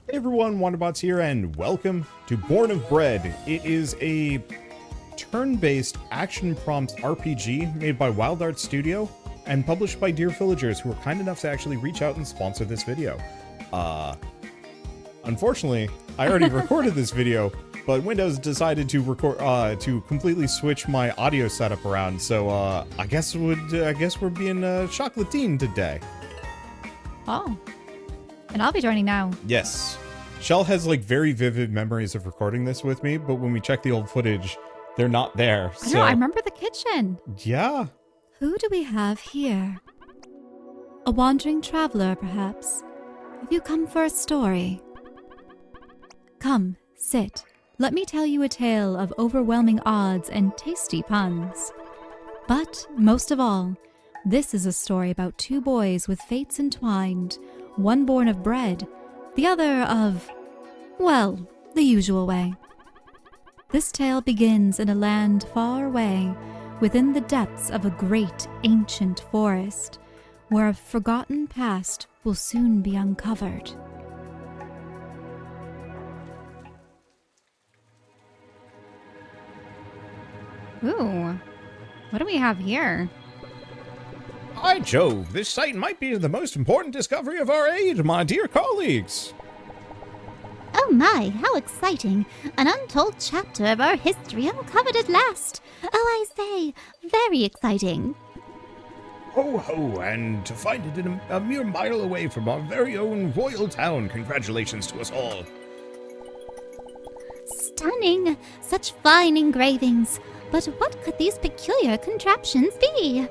Hey everyone, Wanderbots here, and welcome to Born of Bread. It is a turn-based action prompt RPG made by Wild Art Studio and published by Dear Villagers, who were kind enough to actually reach out and sponsor this video. Unfortunately, I already recorded this video, but Windows decided to to completely switch my audio setup around. So I guess we're being chocolatine today. Oh. And I'll be joining now. Yes. Shell has like very vivid memories of recording this with me, but when we check the old footage, they're not there. I know, I remember the kitchen. Yeah. Who do we have here? A wandering traveler, perhaps? Have you come for a story? Come, sit. Let me tell you a tale of overwhelming odds and tasty puns. But, most of all, this is a story about two boys with fates entwined, one born of bread, the other of, well, the usual way. This tale begins in a land far away, within the depths of a great ancient forest, where a forgotten past will soon be uncovered. Ooh, what do we have here? By Jove, this site might be the most important discovery of our age, my dear colleagues. Oh my, how exciting! An untold chapter of our history uncovered at last! Oh, I say, very exciting! Ho ho, and to find it in a mere mile away from our very own royal town. Congratulations to us all. Stunning! Such fine engravings! But what could these peculiar contraptions be?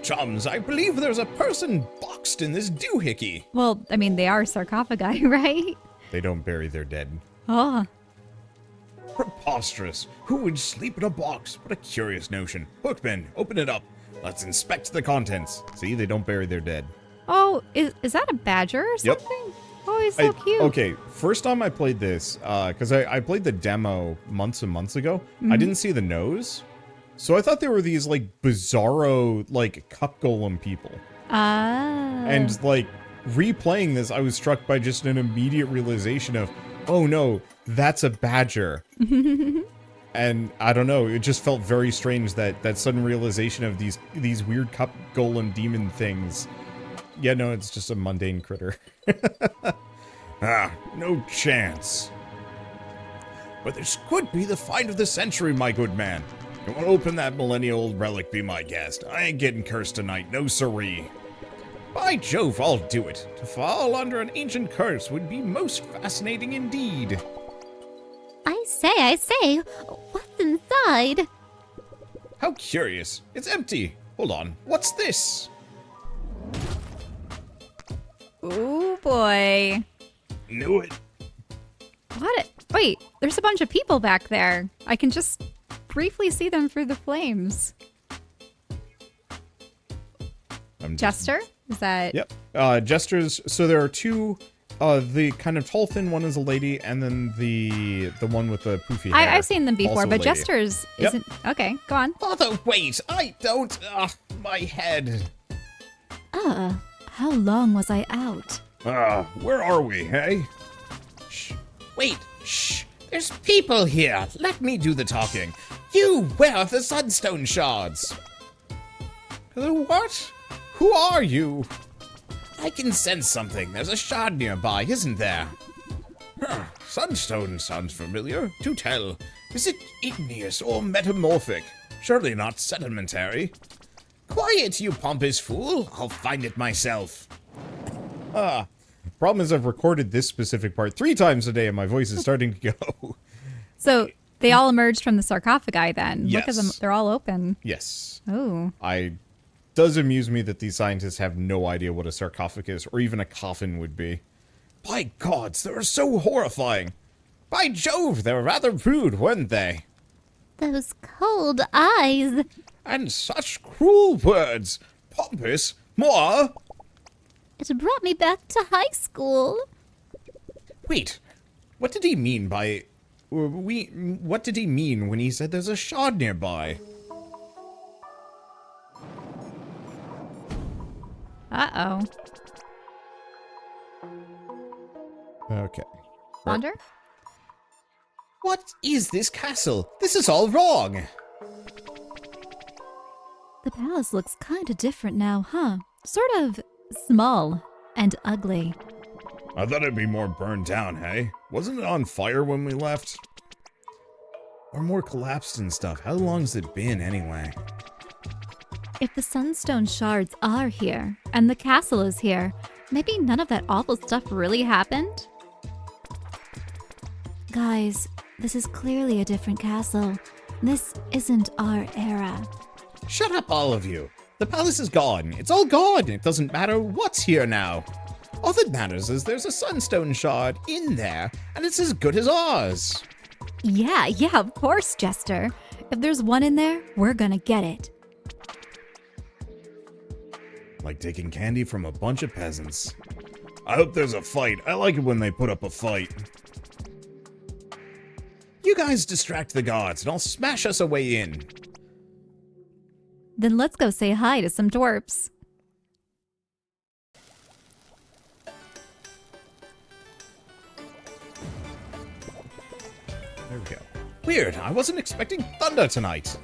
Chums, I believe there's a person boxed in this doohickey. Well, I mean, they are sarcophagi, right? They don't bury their dead. Oh. Preposterous. Who would sleep in a box? What a curious notion. Bookman, open it up. Let's inspect the contents. See, they don't bury their dead. Oh, is that a badger or something? Yep. Oh, he's so cute. Okay, first time I played this, because I played the demo months and months ago, I didn't see the nose. So I thought there were these, like, bizarro, like, cup golem people. Ah. And, like, replaying this, I was struck by just an immediate realization of, oh no, that's a badger. And I don't know, it just felt very strange that sudden realization of these weird cup golem demon things. Yeah, no, it's just a mundane critter. No chance. But this could be the find of the century, my good man. You want to open that millennial-old relic, be my guest. I ain't getting cursed tonight, no siree. By Jove, I'll do it. To fall under an ancient curse would be most fascinating indeed. I say, what's inside? How curious. It's empty. Hold on, what's this? Oh boy. Knew it. What? Wait, there's a bunch of people back there. I can just briefly see them through the flames. Jester? Is that? Yep. Jesters. So there are two. The kind of tall, thin one is a lady, and then the one with the poofy hair. I've seen them before, also but lady. Jesters isn't. Okay, go on. Father, wait! I don't. My head. How long was I out? Where are we, hey? Shh. Wait, shh. There's people here. Let me do the talking. You, where are the sunstone shards? The what? Who are you? I can sense something. There's a shard nearby, isn't there? Sunstone sounds familiar. Do tell. Is it igneous or metamorphic? Surely not sedimentary. Quiet, you pompous fool. I'll find it myself. Problem is I've recorded this specific part 3 times a day and my voice is starting to go. So they all emerged from the sarcophagi then. Yes. Look at them. They're all open. Yes. Oh. Does amuse me that these scientists have no idea what a sarcophagus or even a coffin would be. By gods, they were so horrifying. By Jove, they were rather rude, weren't they? Those cold eyes! And such cruel words. Pompous, more. It brought me back to high school. Wait, what did he mean by... What did he mean when he said there's a shard nearby? Uh-oh. Okay. Wander? What is this castle? This is all wrong. The palace looks kind of different now, huh? Sort of small and ugly. I thought it'd be more burned down, hey? Wasn't it on fire when we left? Or more collapsed and stuff. How long's it been, anyway? If the sunstone shards are here, and the castle is here, maybe none of that awful stuff really happened? Guys, this is clearly a different castle. This isn't our era. Shut up, all of you. The palace is gone. It's all gone. It doesn't matter what's here now. All that matters is there's a sunstone shard in there, and it's as good as ours. Yeah, of course, Jester. If there's one in there, we're gonna get it. Like taking candy from a bunch of peasants. I hope there's a fight. I like it when they put up a fight. You guys distract the gods, and I'll smash us a way in. Then let's go say hi to some dwarfs. There we go. Weird, I wasn't expecting thunder tonight.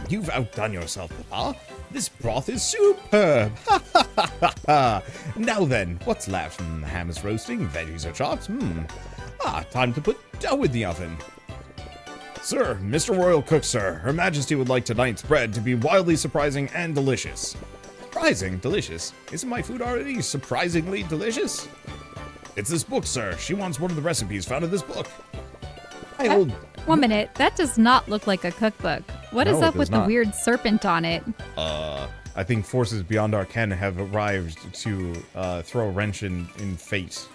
You've outdone yourself, Papa. This broth is superb. Ha ha ha ha ha. Now then, what's left? The ham is roasting, veggies are chopped. Time to put dough in the oven. Sir, Mr. Royal Cook, sir. Her Majesty would like tonight's bread to be wildly surprising and delicious. Surprising? Delicious? Isn't my food already surprisingly delicious? It's this book, sir. She wants one of the recipes found in this book. One minute, that does not look like a cookbook. What is No, up it with does not. the weird serpent on it? I think forces beyond our ken have arrived to throw a wrench in fate.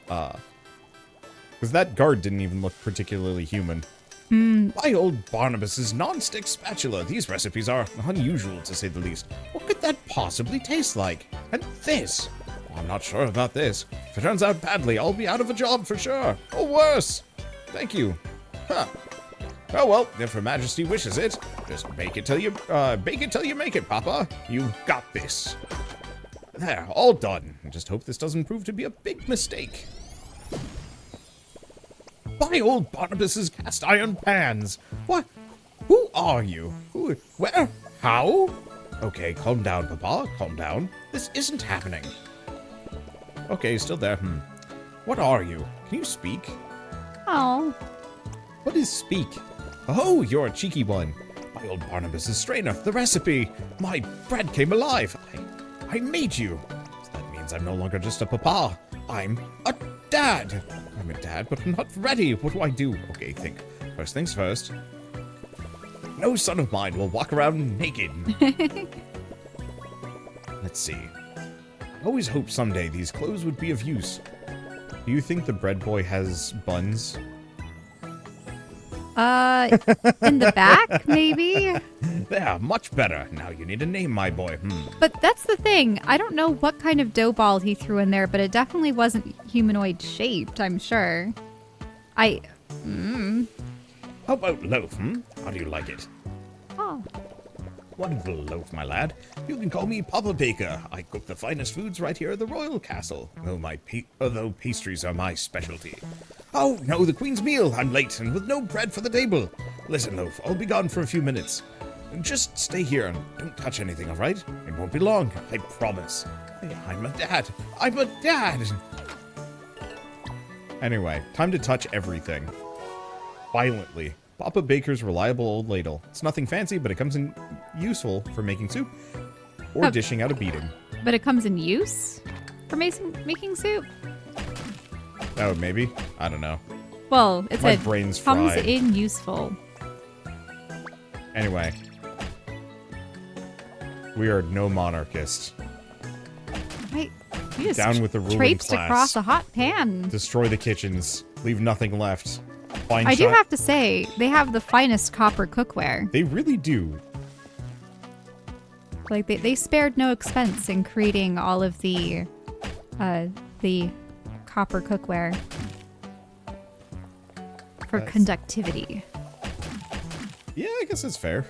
Because that guard didn't even look particularly human. My old Barnabas's non-stick spatula. These recipes are unusual, to say the least. What could that possibly taste like? And this? I'm not sure about this. If it turns out badly, I'll be out of a job for sure. Or worse. Thank you. Huh. Oh well, if Her Majesty wishes it, just bake it till you make it, Papa. You've got this. There, all done. Just hope this doesn't prove to be a big mistake. By old Barnabas's cast iron pans. What? Who are you? Who? Where? How? Okay, calm down, Papa. Calm down. This isn't happening. Okay, he's still there. What are you? Can you speak? Oh. What is speak? Oh, you're a cheeky one. My old Barnabas's strainer, the recipe. My bread came alive. I made you. So that means I'm no longer just a papa. I'm a dad. I'm a dad, but I'm not ready. What do I do? Okay, think. First things first. No son of mine will walk around naked. Let's see. I always hoped someday these clothes would be of use. Do you think the bread boy has buns? In the back, maybe? There, much better. Now you need a name, my boy. But that's the thing. I don't know what kind of dough ball he threw in there, but it definitely wasn't humanoid shaped, I'm sure. How about loaf, How do you like it? Oh. Wonderful loaf, my lad. You can call me Papa Baker. I cook the finest foods right here at the royal castle. Although pastries are my specialty. Oh, no, the Queen's meal. I'm late and with no bread for the table. Listen, loaf, I'll be gone for a few minutes. Just stay here and don't touch anything, all right? It won't be long, I promise. I'm a dad. I'm a dad. Anyway, time to touch everything. Violently. Papa Baker's reliable old ladle. It's nothing fancy, but it comes in useful for making soup or dishing out a beating. But it comes in use for making soup? Oh, maybe? I don't know. Well, it My said brain's comes fried. in useful. Anyway. We are no monarchists. Right. You just Down with the ruling traipsed class. across a hot pan. Destroy the kitchens. Leave nothing left. I do have to say, they have the finest copper cookware. They really do. Like, they spared no expense in creating all of the copper cookware for conductivity. Yeah, I guess that's fair.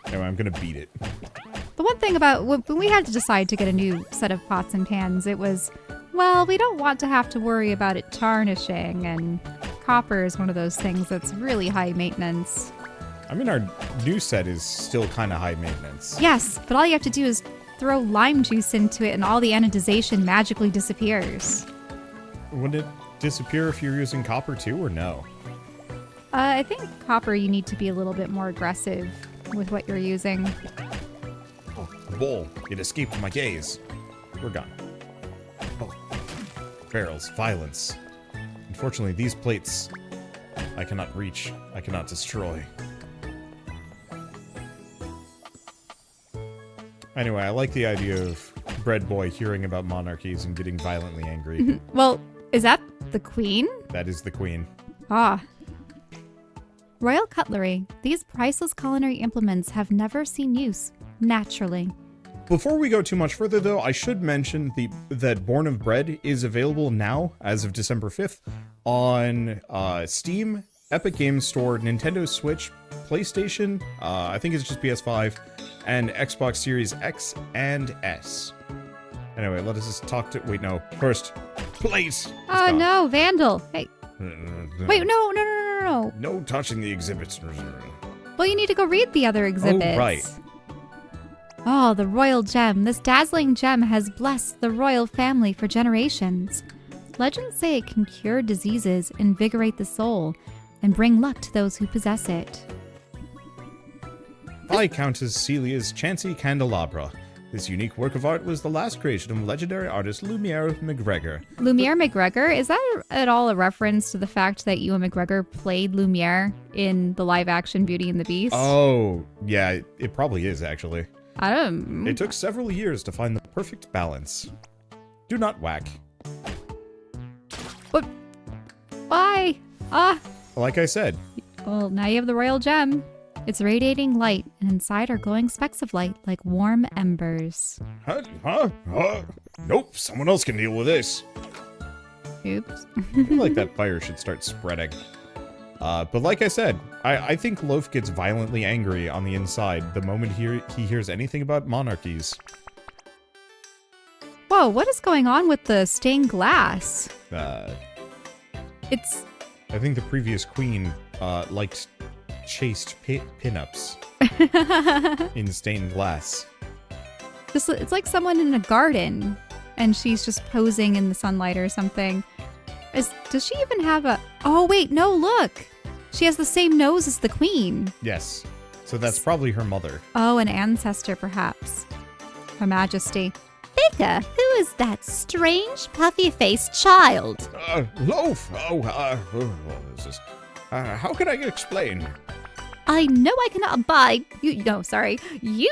Anyway, I'm gonna beat it. The one thing about when we had to decide to get a new set of pots and pans, it was Well, we don't want to have to worry about it tarnishing, and copper is one of those things that's really high maintenance. I mean, our new set is still kind of high maintenance. Yes, but all you have to do is throw lime juice into it and all the anodization magically disappears. Would it disappear if you're using copper too, or no? I think copper you need to be a little bit more aggressive with what you're using. Oh, the bowl. It escaped my gaze. We're gone. Oh. Barrels. Violence. Unfortunately, these plates I cannot reach. I cannot destroy. Anyway, I like the idea of Bread Boy hearing about monarchies and getting violently angry. Well, is that the queen? That is the queen. Ah. Royal cutlery. These priceless culinary implements have never seen use, naturally. Before we go too much further, though, I should mention that Born of Bread is available now, as of December 5th, on Steam, Epic Games Store, Nintendo Switch, PlayStation, I think it's just PS5, and Xbox Series X and S. Anyway, let us just talk to... Wait, no. First, place! Oh, no, Vandal. Hey. Wait, no. No touching the exhibits. Well, you need to go read the other exhibits. Oh, right. Oh, the royal gem. This dazzling gem has blessed the royal family for generations. Legends say it can cure diseases, invigorate the soul, and bring luck to those who possess it. Viscountess Celia's Chancy Candelabra. This unique work of art was the last creation of legendary artist Lumiere McGregor. Lumiere McGregor? Is that at all a reference to the fact that Ewan McGregor played Lumiere in the live-action Beauty and the Beast? Oh, yeah, it probably is, actually. I don't... It took several years to find the perfect balance. Do not whack. But... why? Like I said. Well, now you have the royal gem. It's radiating light, and inside are glowing specks of light like warm embers. Huh? Nope, someone else can deal with this. Oops. I feel like that fire should start spreading. But like I said, I think Loaf gets violently angry on the inside the moment he hears anything about monarchies. Whoa, what is going on with the stained glass? It's... I think the previous queen liked chaste pinups in stained glass. It's like someone in a garden, and she's just posing in the sunlight or something. Does she even have a... Oh, wait, no, look! She has the same nose as the queen. Yes. So that's probably her mother. Oh, an ancestor, perhaps. Her Majesty. Vicar, who is that strange, puffy-faced child? Loaf! How can I explain? I know I cannot abide... You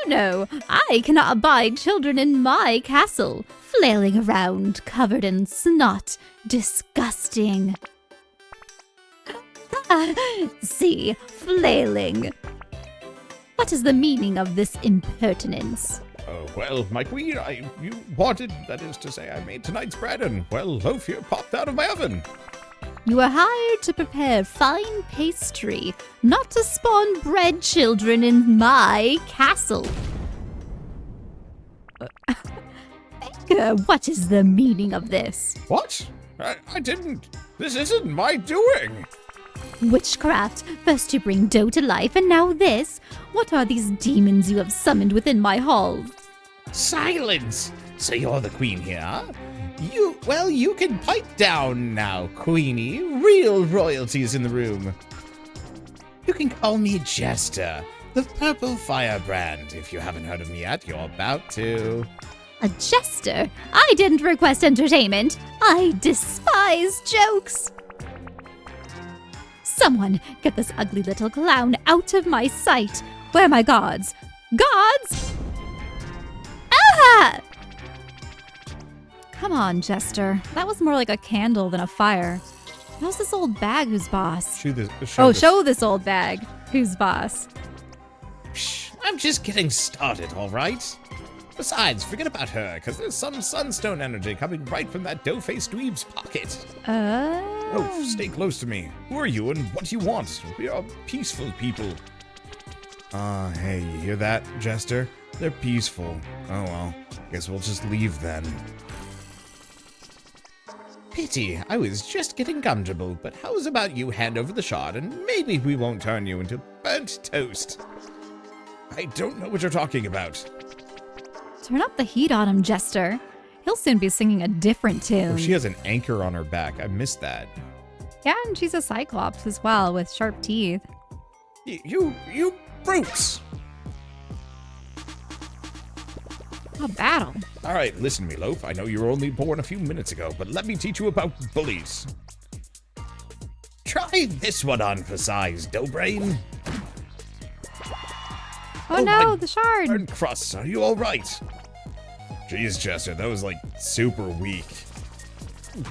know I cannot abide children in my castle, flailing around, covered in snot. Disgusting. See, flailing. What is the meaning of this impertinence? Well, my queen, you wanted, that is to say, I made tonight's bread, and, well, Loaf here popped out of my oven. You were hired to prepare fine pastry, not to spawn bread children in my castle. Baker, what is the meaning of this? What? I didn't. This isn't my doing. Witchcraft. First you bring dough to life, and now this. What are these demons you have summoned within my halls? Silence! So you're the queen here? You can pipe down now, Queenie. Real royalty's in the room. You can call me Jester, the Purple Firebrand. If you haven't heard of me yet, you're about to. A jester? I didn't request entertainment. I despise jokes. Someone get this ugly little clown out of my sight. Where are my gods? Gods? Ah! Come on, Jester. That was more like a candle than a fire. How's this old bag who's boss? Show this old bag who's boss. Psh, I'm just getting started, all right? Besides, forget about her, because there's some sunstone energy coming right from that dough-faced dweeb's pocket. Oh, stay close to me. Who are you and what do you want? We are peaceful people. Hey, you hear that, Jester? They're peaceful. Oh well, guess we'll just leave then. pity. I was just getting comfortable, but how's about you hand over the shard and maybe we won't turn you into burnt toast? I don't know what you're talking about. Turn up the heat on him, Jester. He'll soon be singing a different tune. Oh, she has an anchor on her back. I missed that. Yeah, and she's a cyclops as well, with sharp teeth. You brutes! A battle. All right, listen, Meatloaf. I know you were only born a few minutes ago, but let me teach you about bullies. Try this one on for size, Doughbrain. Oh no, the shard. Burnt crusts, are you all right? Jeez, Chester, that was like super weak.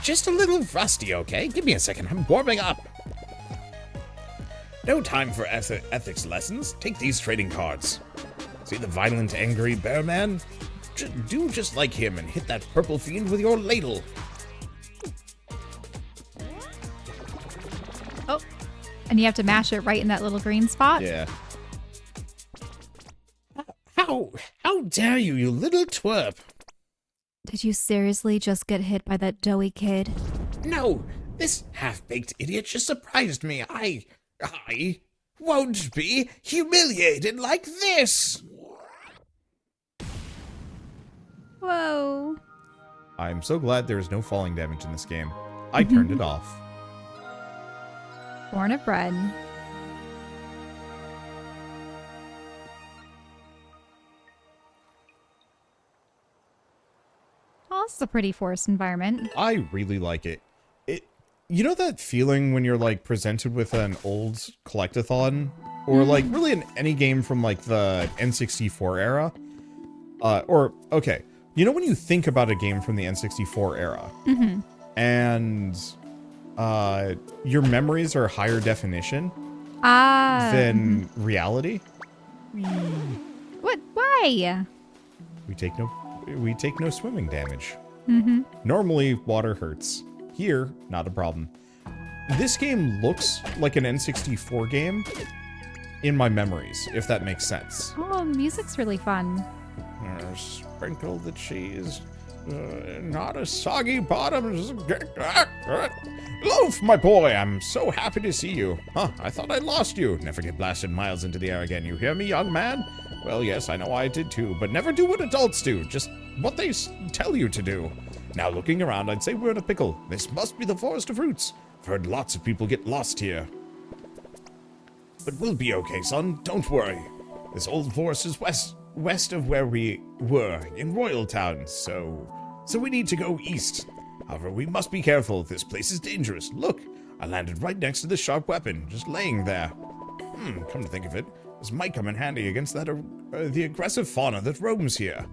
Just a little rusty, okay? Give me a second, I'm warming up. No time for ethics lessons. Take these trading cards. See the violent, angry bear man? Do just like him and hit that purple fiend with your ladle. Oh, and you have to mash it right in that little green spot? Yeah. How dare you, you little twerp? Did you seriously just get hit by that doughy kid? No, this half-baked idiot just surprised me. I won't be humiliated like this. Whoa. I'm so glad there's no falling damage in this game. I turned it off. Born of bread. Oh, this is a pretty forest environment. I really like it. You know that feeling when you're like presented with an old collectathon? Or like really in any game from like the N64 era? Okay. You know when you think about a game from the N64 era? And your memories are higher definition than reality? What? Why? We take no swimming damage. Normally, water hurts. Here, not a problem. This game looks like an N64 game in my memories, if that makes sense. Oh, music's really fun. Sprinkle the cheese. Not a soggy bottom. Loaf, my boy, I'm so happy to see you. Huh, I thought I lost you. Never get blasted miles into the air again. You hear me, young man? Well, yes, I know I did too, but never do what adults do. Just what they tell you to do. Now, looking around, I'd say we're in a pickle. This must be the Forest of Roots. I've heard lots of people get lost here. But we'll be okay, son. Don't worry. This old forest is west of where we were, in Royal Town, so we need to go east. However, we must be careful. This place is dangerous. Look, I landed right next to the sharp weapon, just laying there. Come to think of it, this might come in handy against that the aggressive fauna that roams here.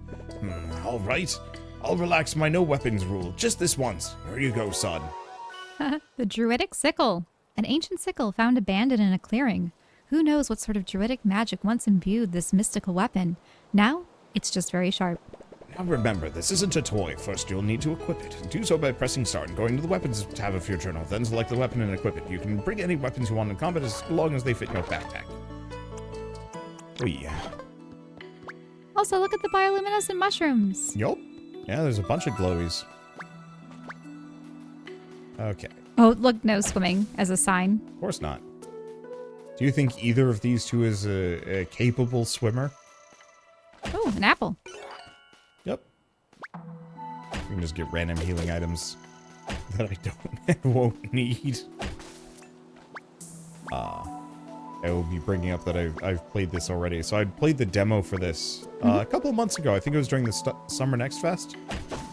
All right. I'll relax my no weapons rule just this once. Here you go, son. The druidic sickle. An ancient sickle found abandoned in a clearing. Who knows what sort of druidic magic once imbued this mystical weapon. Now, it's just very sharp. Now remember, this isn't a toy. First, you'll need to equip it. Do so by pressing start and going to the weapons tab of your journal. Then select the weapon and equip it. You can bring any weapons you want in combat as long as they fit in your backpack. Oh yeah. Also, look at the bioluminescent mushrooms. Yup. Yeah, there's a bunch of glowies. Okay. Oh, look, no swimming as a sign. Of course not. Do you think either of these two is a capable swimmer? Oh, an apple. Yep. You can just get random healing items that I don't and won't need. I will be bringing up that I've played this already. So I played the demo for this a couple of months ago. I think it was during the Summer Next Fest,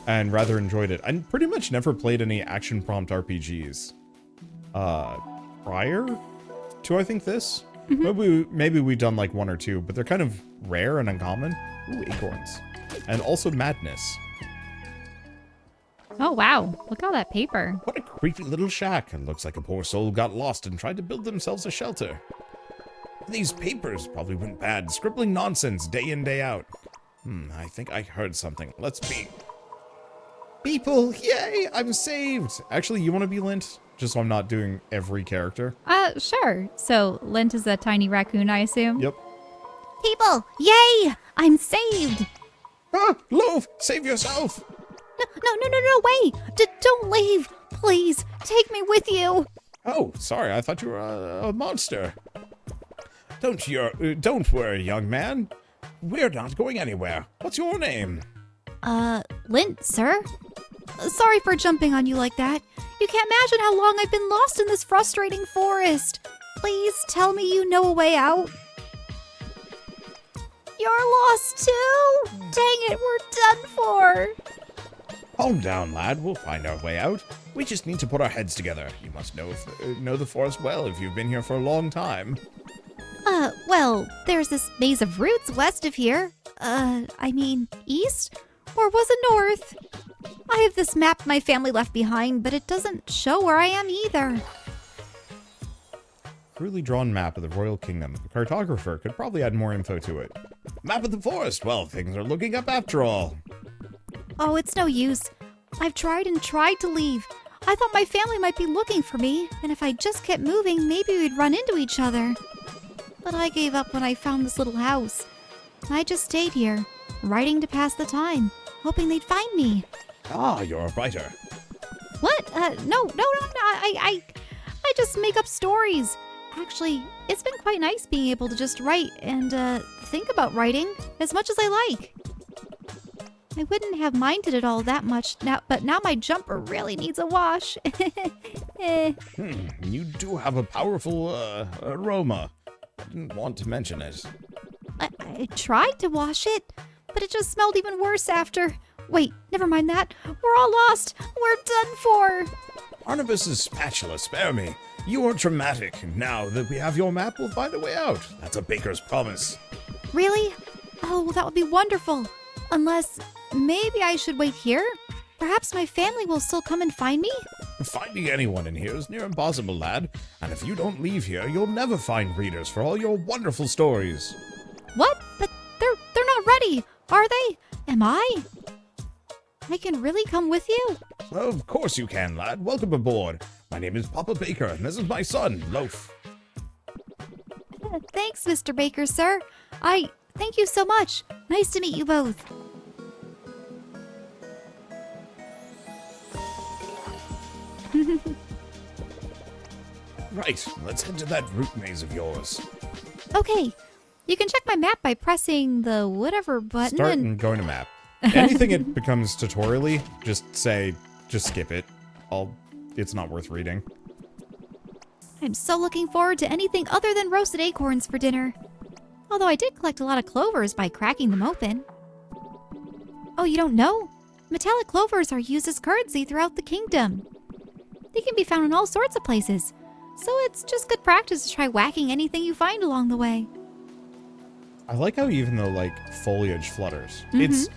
and rather enjoyed it. I pretty much never played any action prompt RPGs prior to, I think, this. Maybe we've done like one or two, but they're kind of rare and uncommon. Ooh, acorns. And also Madness. Oh, wow. Look at all that paper. What a creepy little shack. It looks like a poor soul got lost and tried to build themselves a shelter. These papers probably went bad, scribbling nonsense day in, day out. I think I heard something. Let's be... People, yay, I'm saved. Actually, you want to be Lint? Just so I'm not doing every character. Sure. So, Lint is a tiny raccoon, I assume? Yep. People, yay! I'm saved! Ah, Loaf, save yourself! No, wait! Don't leave! Please, take me with you. Oh, sorry, I thought you were a monster. Don't worry, young man. We're not going anywhere. What's your name? Lint, sir. Sorry for jumping on you like that. You can't imagine how long I've been lost in this frustrating forest. Please tell me you know a way out. You're lost too? Dang it, we're done for. Calm down, lad. We'll find our way out. We just need to put our heads together. You must know the forest well if you've been here for a long time. Well, there's this maze of roots west of here. I mean, east? Or was it north? I have this map my family left behind, but it doesn't show where I am either. Crudely drawn map of the Royal Kingdom. The cartographer could probably add more info to it. Map of the forest. Well, things are looking up after all. Oh, it's no use. I've tried and tried to leave. I thought my family might be looking for me, and if I just kept moving, maybe we'd run into each other. But I gave up when I found this little house. I just stayed here, writing to pass the time, hoping they'd find me. Ah, you're a writer. What? No, I just make up stories. Actually, it's been quite nice being able to just write and, think about writing as much as I like. I wouldn't have minded it all that much now, but now my jumper really needs a wash. You do have a powerful, aroma. I didn't want to mention it. I tried to wash it, but it just smelled even worse after. Wait, never mind that. We're all lost. We're done for. Barnabas's spatula, spare me. You are dramatic. Now that we have your map, we'll find a way out. That's a baker's promise. Really? Oh, that would be wonderful. Unless, maybe I should wait here? Perhaps my family will still come and find me? Finding anyone in here is near impossible, lad. And if you don't leave here, you'll never find readers for all your wonderful stories. What? But they're not ready, are they? Am I? I can really come with you? Of course you can, lad. Welcome aboard. My name is Papa Baker, and this is my son, Loaf. Thanks, Mr. Baker, sir. Thank you so much. Nice to meet you both. Right, let's head to that root maze of yours. Okay, you can check my map by pressing the whatever button. Start and go to map. Anything it becomes tutorially, just skip it. It's not worth reading. I'm so looking forward to anything other than roasted acorns for dinner. Although I did collect a lot of clovers by cracking them open. Oh, you don't know? Metallic clovers are used as currency throughout the kingdom. They can be found in all sorts of places, so it's just good practice to try whacking anything you find along the way. I like how even though, foliage flutters, it's,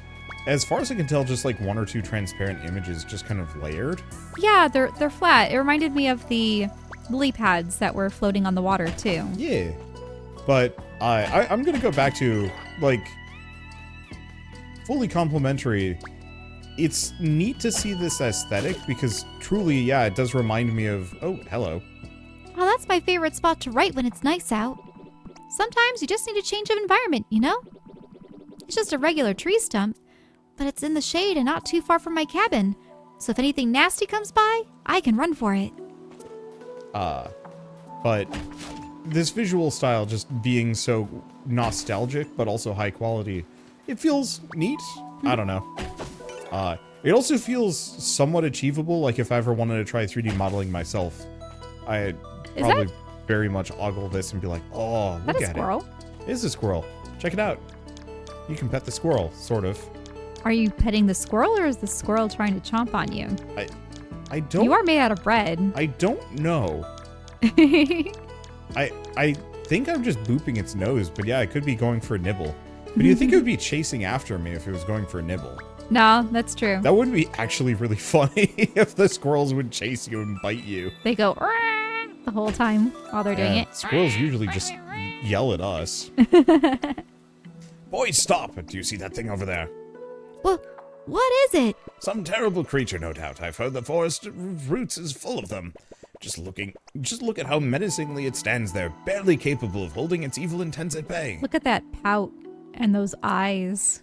as far as I can tell, just, one or two transparent images just kind of layered. Yeah, they're flat. It reminded me of the lily pads that were floating on the water, too. Yeah. But I'm going to go back to, fully complimentary. It's neat to see this aesthetic because truly, yeah, it does remind me of... Oh, hello. Well, that's my favorite spot to write when it's nice out. Sometimes you just need a change of environment, you know? It's just a regular tree stump, but it's in the shade and not too far from my cabin. So if anything nasty comes by, I can run for it. But this visual style just being so nostalgic, but also high quality, it feels neat. I don't know. It also feels somewhat achievable, like if I ever wanted to try 3D modeling myself. I'd probably very much ogle this and be like, oh, look at it. That a squirrel? It is a squirrel. Check it out. You can pet the squirrel, sort of. Are you petting the squirrel, or is the squirrel trying to chomp on you? I don't... You are made out of bread. I don't know. I think I'm just booping its nose, but yeah, it could be going for a nibble. But do you think it would be chasing after me if it was going for a nibble? No, that's true. That would be actually really funny if the squirrels would chase you and bite you. They go the whole time while they're doing it. Squirrels usually just yell at us. Boys, stop! Do you see that thing over there? What is it? Some terrible creature, no doubt. I've heard the forest roots is full of them. Just look at how menacingly it stands there, barely capable of holding its evil intents at bay. Look at that pout and those eyes.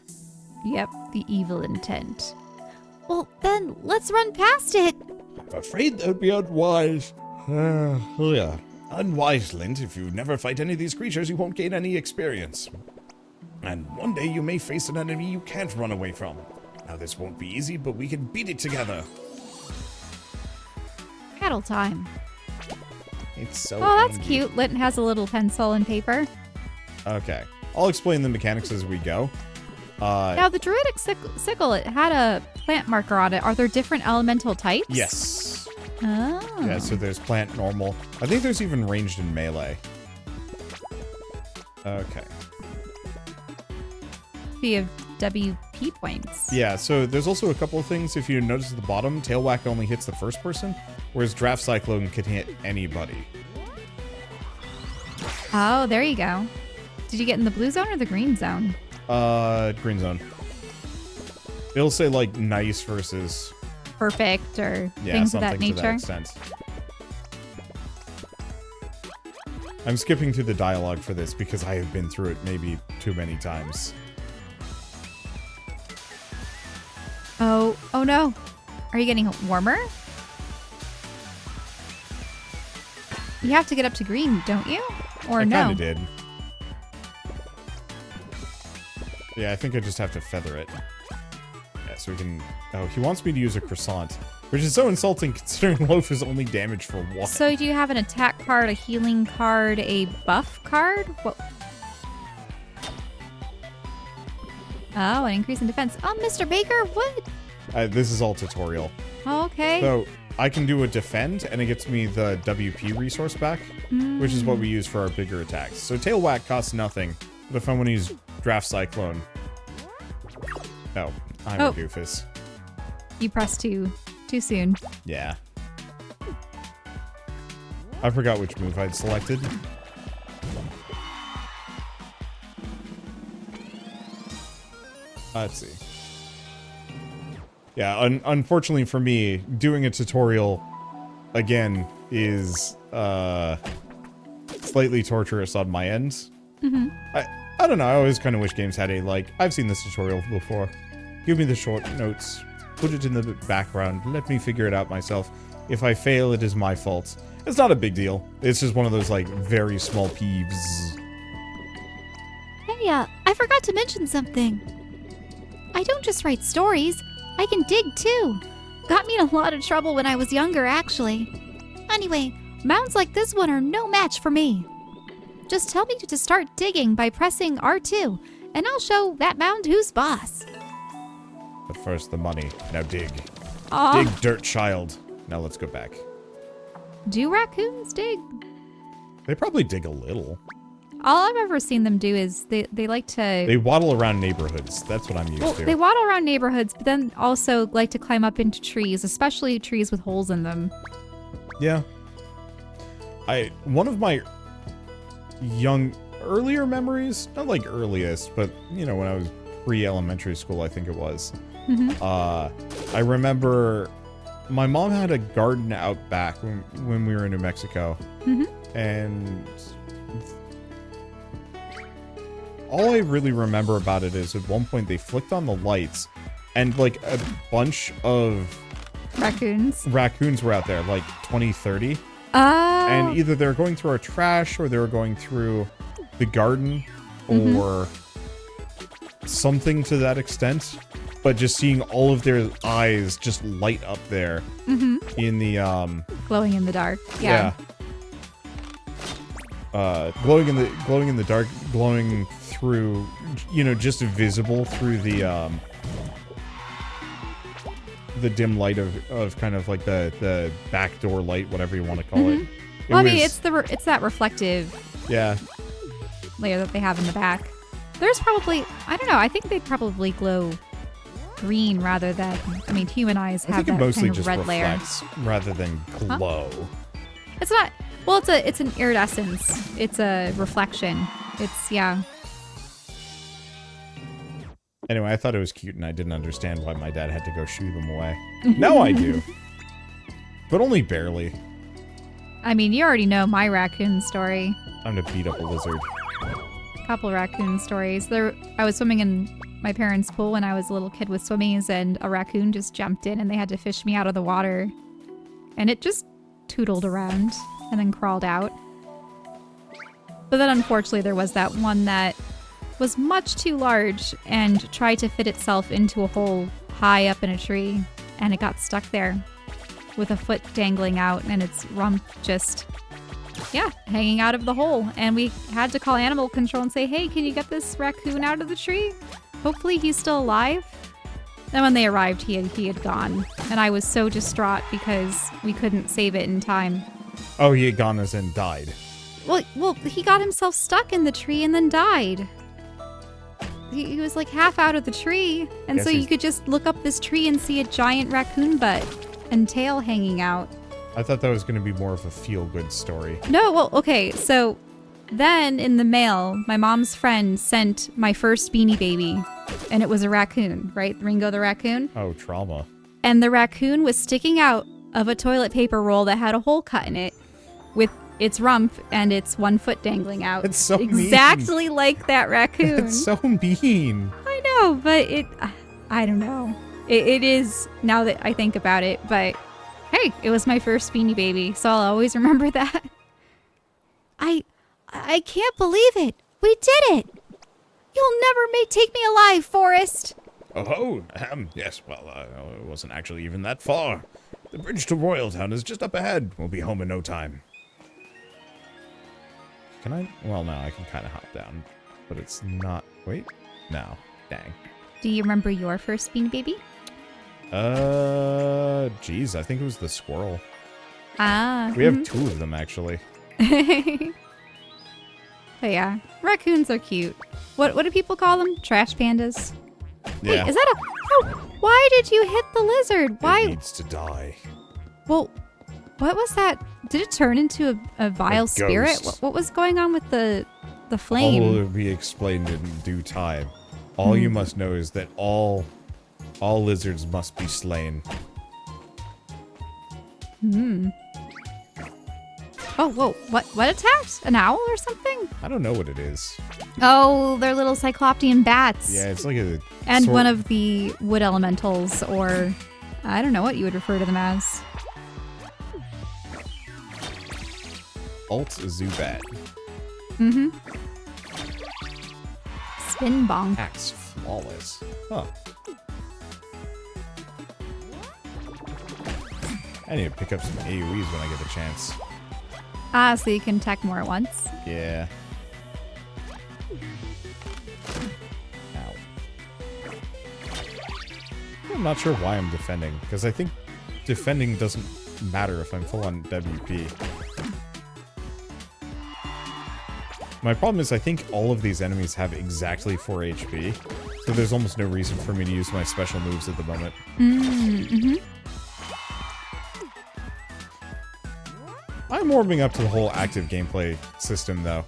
Yep, the evil intent. Well, then let's run past it. I'm afraid that would be unwise. Yeah. Unwise, Lint. If you never fight any of these creatures, you won't gain any experience. And one day you may face an enemy you can't run away from. Now this won't be easy, but we can beat it together. Paddle time. It's so Oh, that's handy. cute. Lint has a little pencil and paper. Okay. I'll explain the mechanics as we go. Now, the druidic sickle, it had a plant marker on it. Are there different elemental types? Yes. Oh. Yeah, so there's plant, normal. I think there's even ranged and melee. Okay. You have WP points. Yeah, so there's also a couple of things. If you notice at the bottom, Tail Whack only hits the first person, whereas Draft Cyclone can hit anybody. Oh, there you go. Did you get in the blue zone or the green zone? Green zone. It'll say, like, nice versus... Perfect or Yeah, things of something that to that nature. extent. I'm skipping through the dialogue for this because I have been through it maybe too many times. Oh no. Are you getting warmer? You have to get up to green, don't you? Or I no? kinda did. Yeah, I think I just have to feather it. Yeah, so we can... Oh, he wants me to use a croissant, which is so insulting considering Loaf is only damaged for one. So do you have an attack card, a healing card, a buff card? What? Oh, an increase in defense. Oh, Mr. Baker, what? This is all tutorial. Oh, okay. So I can do a defend, and it gets me the WP resource back, which is what we use for our bigger attacks. So Tail Whack costs nothing, but if I want to use Draft Cyclone... Oh, I'm a doofus. You pressed too soon. Yeah. I forgot which move I'd selected. Let's see. Yeah, unfortunately for me, doing a tutorial, again, is slightly torturous on my end. I don't know, I always kind of wish games had a, like, I've seen this tutorial before. Give me the short notes. Put it in the background. Let me figure it out myself. If I fail, it is my fault. It's not a big deal. It's just one of those, like, very small peeves. Hey, I forgot to mention something. I don't just write stories. I can dig, too. Got me in a lot of trouble when I was younger, actually. Anyway, mounds like this one are no match for me. Just tell me to start digging by pressing R2, and I'll show that mound who's boss. But first, the money. Now dig. Aw. Dig, dirt child. Now let's go back. Do raccoons dig? They probably dig a little. All I've ever seen them do is they like to... They waddle around neighborhoods. That's what I'm used to. They waddle around neighborhoods, but then also like to climb up into trees, especially trees with holes in them. Yeah. One of my earlier memories, not like earliest, but, you know, when I was pre-elementary school, I think it was. I remember my mom had a garden out back when we were in New Mexico. And all I really remember about it is at one point they flicked on the lights and like a bunch of raccoons were out there, like 20, 30. And either they were going through our trash or they were going through the garden or something to that extent. But just seeing all of their eyes just light up there in the glowing in the dark. Yeah. Glowing in the dark, glowing through, you know, just visible through the dim light of kind of like the backdoor light, whatever you want to call it. Well, I mean, it's that reflective layer that they have in the back. There's probably, I don't know, I think they'd probably glow green rather than, I mean, human eyes have that mostly kind of just red layer. reflects rather than glow. It's not, well, it's an iridescence. It's a reflection. It's, yeah. Anyway, I thought it was cute and I didn't understand why my dad had to go shoo them away. Now I do. But only barely. I mean, you already know my raccoon story. I'm gonna beat up a lizard. Couple raccoon stories. I was swimming in my parents' pool when I was a little kid with swimmies, and a raccoon just jumped in and they had to fish me out of the water. and it just tootled around and then crawled out. But then unfortunately there was that one that was much too large and tried to fit itself into a hole high up in a tree, and it got stuck there with a foot dangling out and its rump just, yeah, hanging out of the hole. And we had to call animal control and say, hey, can you get this raccoon out of the tree? Hopefully he's still alive. And when they arrived, he had gone. And I was so distraught because we couldn't save it in time. Oh, he had gone as in died. Well, he got himself stuck in the tree and then died. He was like half out of the tree. And Guess so you could just look up this tree and see a giant raccoon butt and tail hanging out. I thought that was going to be more of a feel-good story. No, well, okay, so then in the mail, my mom's friend sent my first Beanie Baby, and it was a raccoon, right? Ringo the raccoon. Oh, trauma. And the raccoon was sticking out of a toilet paper roll that had a hole cut in it with its rump and its one foot dangling out. It's so exactly like that raccoon. It's so mean. I know, but I don't know. It is, now that I think about it, but hey, it was my first Beanie Baby, so I'll always remember that. I can't believe it. We did it. You'll never take me alive, Forrest. Oh, yes, well, it wasn't actually even that far. The bridge to Royaltown is just up ahead. We'll be home in no time. Can I? Well, no, I can kind of hop down, but it's not. Wait, no, dang. Do you remember your first Beanie Baby? Geez, I think it was the squirrel. Ah. We have two of them, actually. But yeah, raccoons are cute. What do people call them? Trash pandas? Yeah. Wait, is that a... Oh, why did you hit the lizard? Why? It needs to die. Well, what was that? Did it turn into a vile spirit? What was going on with the flame? All will be explained in due time. All you must know is that all lizards must be slain. Oh, whoa. What attacked? An owl or something? I don't know what it is. Oh, they're little cyclopean bats. Yeah, it's like a... And one of the wood elementals, or I don't know what you would refer to them as. Alt Zubat. Spin bonk. Axe flawless. Huh. I need to pick up some AoEs when I get the chance. Ah, so you can attack more at once? Yeah. Ow. I'm not sure why I'm defending, because I think defending doesn't matter if I'm full on WP. My problem is I think all of these enemies have exactly 4 HP, so there's almost no reason for me to use my special moves at the moment. I'm warming up to the whole active gameplay system, though.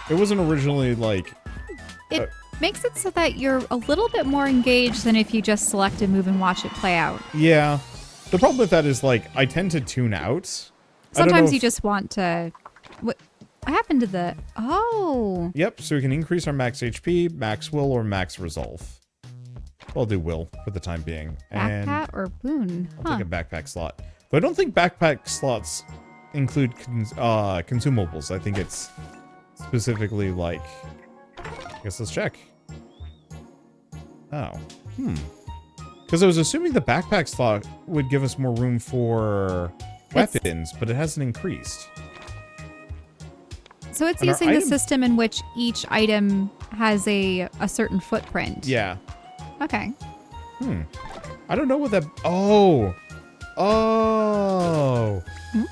It wasn't originally like... It makes it so that you're a little bit more engaged than if you just select a move and watch it play out. Yeah. The problem with that is, like, I tend to tune out. Sometimes you just want to... What happened to the... Oh. Yep, so we can increase our max HP, max will, or max resolve. I'll do will for the time being. And Backpack or boon? I'll take a backpack slot. But I don't think backpack slots include consumables. I think it's specifically like... I guess let's check. Oh. Because I was assuming the backpack slot would give us more room for weapons, but it hasn't increased. So it's And our using the item- system in which each item has a certain footprint. Yeah. Okay. I don't know what that... Oh!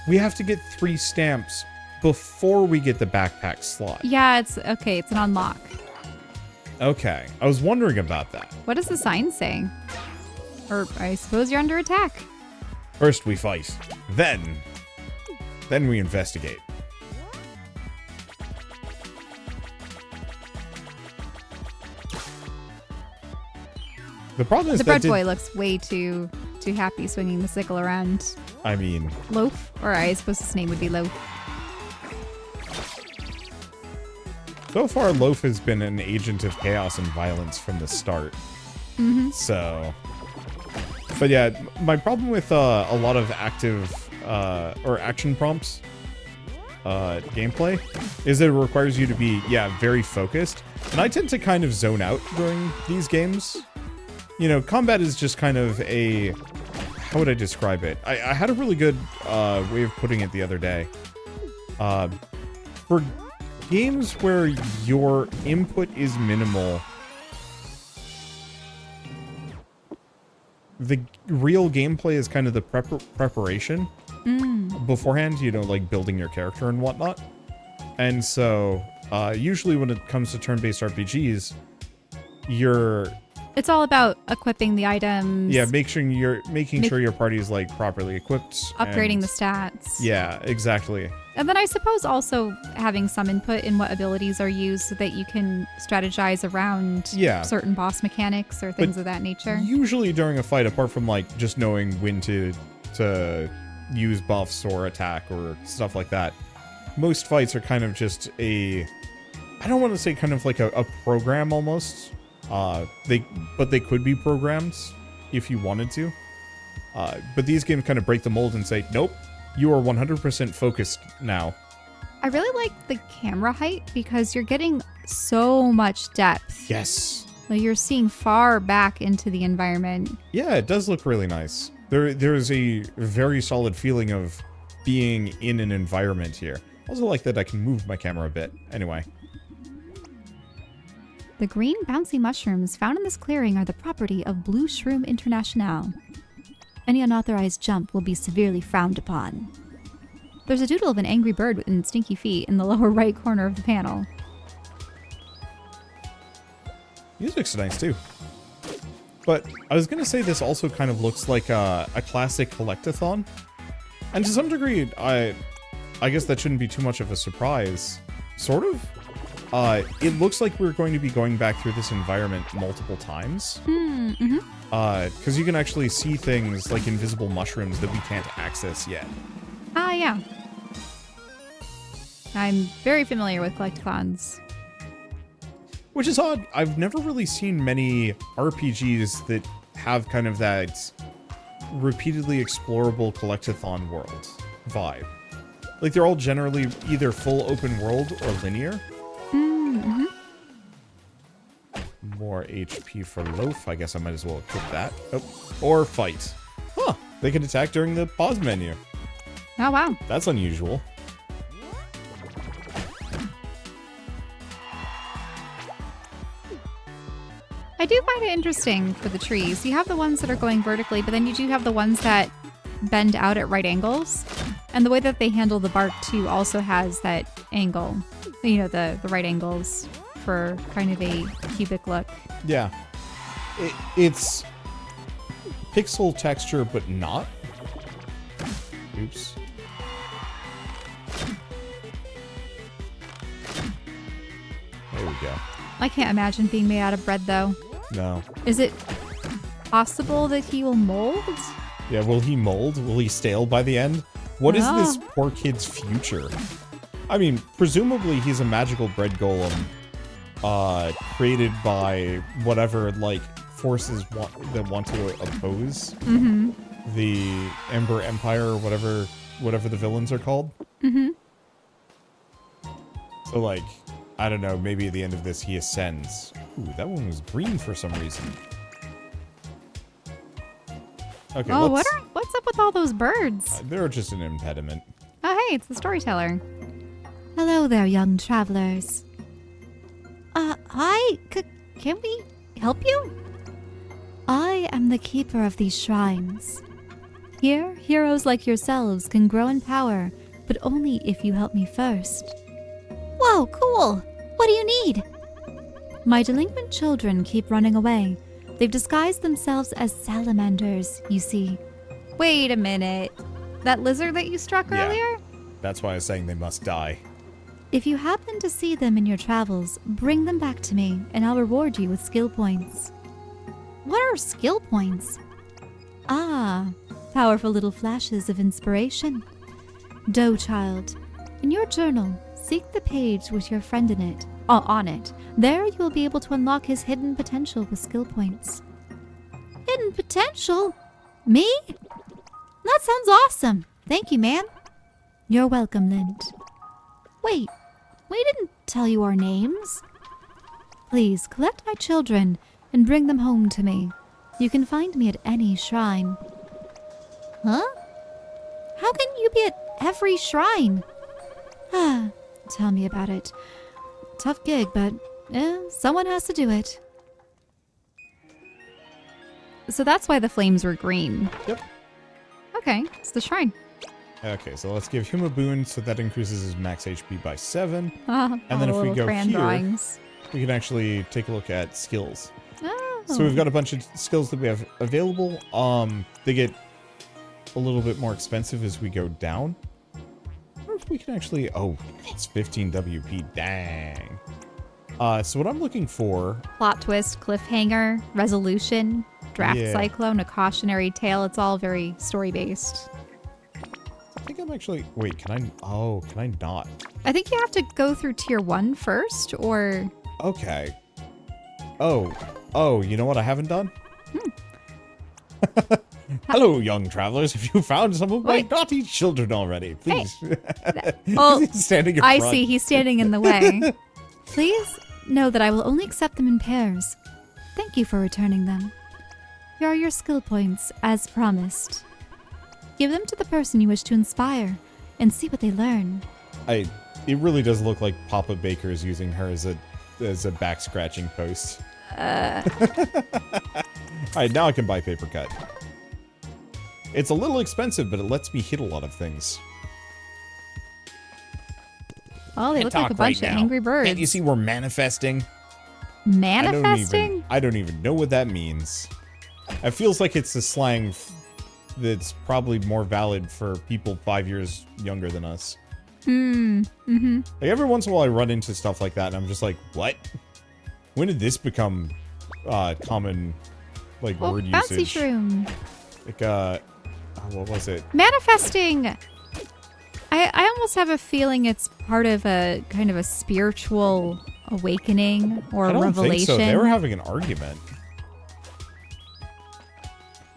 We have to get 3 stamps before we get the backpack slot. Yeah, it's okay. It's an unlock. Okay. I was wondering about that. What does the sign say? Or I suppose you're under attack. First we fight. Then we investigate. The problem is The that bread boy looks way too happy swinging the sickle around. I mean, Loaf? Or I suppose his name would be Loaf. so far Loaf has been an agent of chaos and violence from the start. So... But yeah, my problem with a lot of active or action prompts gameplay is that it requires you to be, very focused. And I tend to kind of zone out during these games. You know, combat is just kind of a... How would I describe it? I had a really good way of putting it the other day. For games where your input is minimal, the real gameplay is kind of the preparation beforehand, you know, like building your character and whatnot. And so, usually when it comes to turn-based RPGs, It's all about equipping the items. Yeah, making sure your party is like properly equipped. Upgrading the stats. Yeah, exactly. And then I suppose also having some input in what abilities are used so that you can strategize around certain boss mechanics or things of that nature. Usually during a fight, apart from like just knowing when to use buffs or attack or stuff like that, most fights are kind of just I don't want to say kind of like a program almost. But they could be programmed if you wanted to. But these games kind of break the mold and say, nope, you are 100% focused now. I really like the camera height because you're getting so much depth. Yes. Like you're seeing far back into the environment. Yeah, it does look really nice. There's a very solid feeling of being in an environment here. I also like that I can move my camera a bit. Anyway. The green bouncy mushrooms found in this clearing are the property of Blue Shroom International. Any unauthorized jump will be severely frowned upon. There's a doodle of an angry bird with stinky feet in the lower right corner of the panel. Music's nice too. But I was going to say this also kind of looks like a classic collectathon. And to some degree, I guess that shouldn't be too much of a surprise. Sort of. It looks like we're going to be going back through this environment multiple times. Because you can actually see things like invisible mushrooms that we can't access yet. Ah, yeah. I'm very familiar with collectathons. Which is odd. I've never really seen many RPGs that have kind of that repeatedly explorable collectathon world vibe. Like, they're all generally either full open world or linear. More HP for Loaf. I guess I might as well equip that. Oh, or fight. Huh. They can attack during the pause menu. Oh, wow. That's unusual. I do find it interesting for the trees. You have the ones that are going vertically, but then you do have the ones that bend out at right angles. And the way that they handle the bark, too, also has that angle. You know, the right angles for kind of a cubic look. Yeah. It's pixel texture, but not. Oops. There we go. I can't imagine being made out of bread, though. No. Is it possible that he will mold? Yeah, will he mold? Will he stale by the end? What is this poor kid's future? I mean, presumably he's a magical bread golem created by whatever, like, forces that want to oppose the Ember Empire or whatever the villains are called. So, like, I don't know, maybe at the end of this he ascends. Ooh, that one was green for some reason. Okay, what's up with all those birds? They're just an impediment. Oh, hey, it's the storyteller. Hello there, young travelers. Hi, can we help you? I am the keeper of these shrines. Here, heroes like yourselves can grow in power, but only if you help me first. Whoa, cool! What do you need? My delinquent children keep running away. They've disguised themselves as salamanders, you see. Wait a minute. That lizard that you struck earlier? That's why I was saying they must die. If you happen to see them in your travels, bring them back to me, and I'll reward you with skill points. What are skill points? Ah, powerful little flashes of inspiration. Doe child, in your journal, seek the page with your friend in it. On it. There you will be able to unlock his hidden potential with skill points. Hidden potential? Me? That sounds awesome. Thank you, ma'am. You're welcome, Lind. Wait, we didn't tell you our names. Please collect my children and bring them home to me. You can find me at any shrine. Huh? How can you be at every shrine? Ah, tell me about it. Tough gig, but someone has to do it. So that's why the flames were green. Yep. Okay, it's the shrine. Okay, so let's give him a boon, so that increases his max HP by 7. And then if we go here, drawings. we can actually take a look at skills. Oh. So we've got a bunch of skills that we have available. They get a little bit more expensive as we go down. Or if we can actually... Oh, it's 15 WP. Dang. So what I'm looking for... Plot twist, cliffhanger, resolution, draft Yeah. cyclone, a cautionary tale. It's all very story-based. I think I'm actually... Wait, can I... Oh, can I not? I think you have to go through tier 1 first, or... Okay. Oh, you know what I haven't done? Hello, young travelers. Have you found some of my Wait. naughty children already? Please. Oh, He's standing in I front. see. He's standing in the way. Please know that I will only accept them in pairs. Thank you for returning them. Here are your skill points, as promised. Give them to the person you wish to inspire, and see what they learn. It really does look like Papa Baker is using her as a back scratching post. Alright, now I can buy paper cut. It's a little expensive, but it lets me hit a lot of things. Oh, they look like a bunch of angry birds. Can't you see we're manifesting? Manifesting? I don't even know what that means. It feels like it's a slang that's probably more valid for people 5 years younger than us. Mm-hmm. Like every once in a while I run into stuff like that and I'm just like, what? When did this become common like word Bouncy usage? shroom. Like what was it? Manifesting. I almost have a feeling it's part of a kind of a spiritual awakening or I don't revelation. think so. They were having an argument.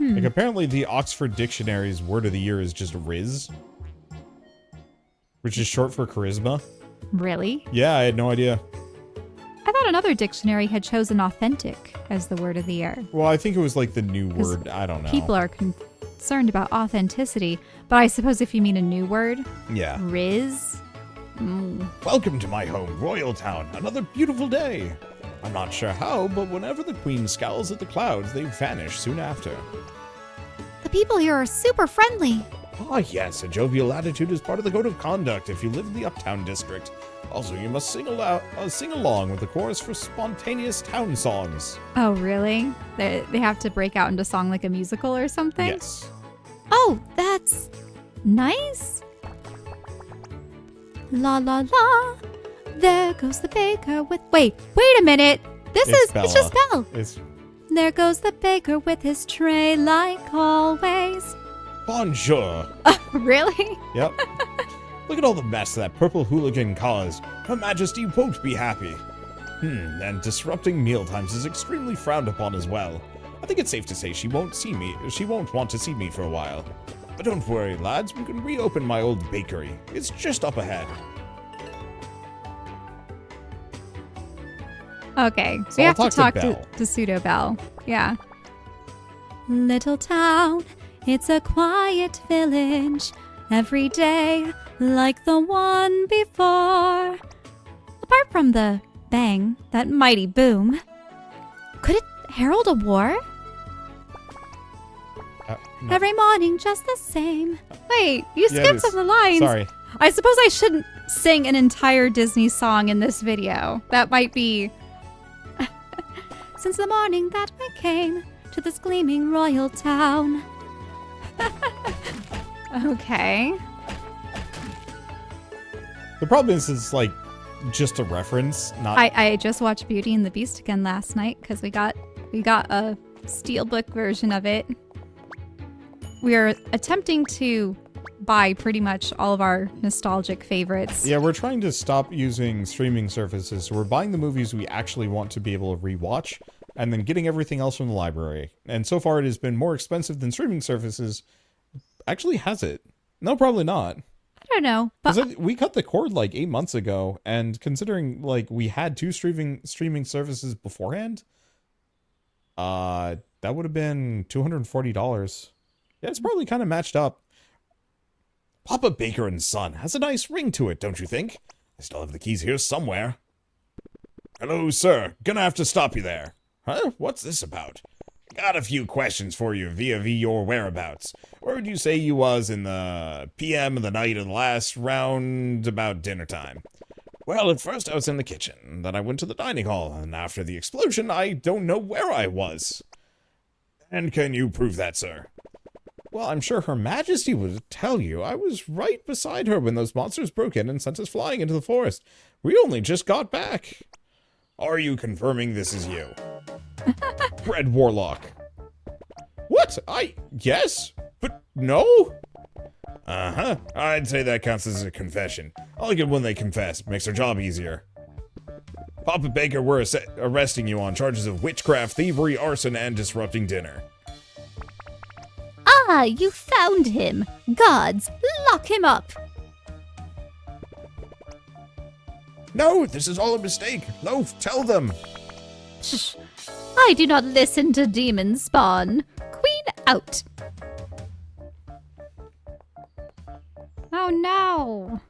Like apparently the Oxford Dictionary's word of the year is just Riz, which is short for charisma. Really? Yeah, I had no idea. I thought another dictionary had chosen authentic as the word of the year. Well, I think it was like the new word. I don't know. People are concerned about authenticity, but I suppose if you mean a new word, Yeah. Riz. Welcome to my home, Royal Town. Another beautiful day. I'm not sure how, but whenever the Queen scowls at the clouds, they vanish soon after. The people here are super friendly. Ah, yes, a jovial attitude is part of the code of conduct if you live in the Uptown District. Also, you must sing along with the chorus for spontaneous town songs. Oh, really? They have to break out into song like a musical or something? Yes. Oh, that's nice. La la la. There goes the baker with... Wait a minute. It's just Belle. It's There goes the baker with his tray like always. bonjour. Really? Yep. Look at all the mess that purple hooligan caused. Her Majesty won't be happy. And disrupting mealtimes is extremely frowned upon as well. I think it's safe to say she won't want to see me for a while. But don't worry, lads, we can reopen my old bakery. It's just up ahead. Okay. So We I'll have to talk talk to to, Belle. to Pseudo Belle. Yeah. Little town, it's a quiet village. Every day, like the one before. Apart from the bang, that mighty boom, could it herald a war? No. Every morning, just the same. Wait, you Yeah, it skipped is. some of the lines. Sorry. I suppose I shouldn't sing an entire Disney song in this video. That might be... Since the morning that we came to this gleaming royal town. Okay. The problem is it's like just a reference, not I just watched Beauty and the Beast again last night because we got a steelbook version of it. We are attempting to buy pretty much all of our nostalgic favorites. Yeah, we're trying to stop using streaming services, so we're buying the movies we actually want to be able to rewatch, and then getting everything else from the library. And so far it has been more expensive than streaming services actually has it. No, probably not. I don't know. But We cut the cord like 8 months ago, and considering like we had 2 streaming services beforehand, that would have been $240. Yeah, it's probably kind of matched up. Papa Baker and Son has a nice ring to it, don't you think? I still have the keys here somewhere. Hello, sir. Gonna have to stop you there. Huh? What's this about? Got a few questions for you via your whereabouts. Where would you say you was in the PM of the night of the last round about dinner time? Well, at first I was in the kitchen, then I went to the dining hall, and after the explosion, I don't know where I was. And can you prove that, sir? Well, I'm sure Her Majesty would tell you. I was right beside her when those monsters broke in and sent us flying into the forest. We only just got back. Are you confirming this is you? Red Warlock. What? Yes? But no? Uh-huh. I'd say that counts as a confession. I like it when they confess. Makes their job easier. Papa Baker, we're arresting you on charges of witchcraft, thievery, arson, and disrupting dinner. Ah, you found him. Guards, lock him up. No, this is all a mistake. Loaf, tell them. Shh. I do not listen to demon spawn. Queen out. Oh no.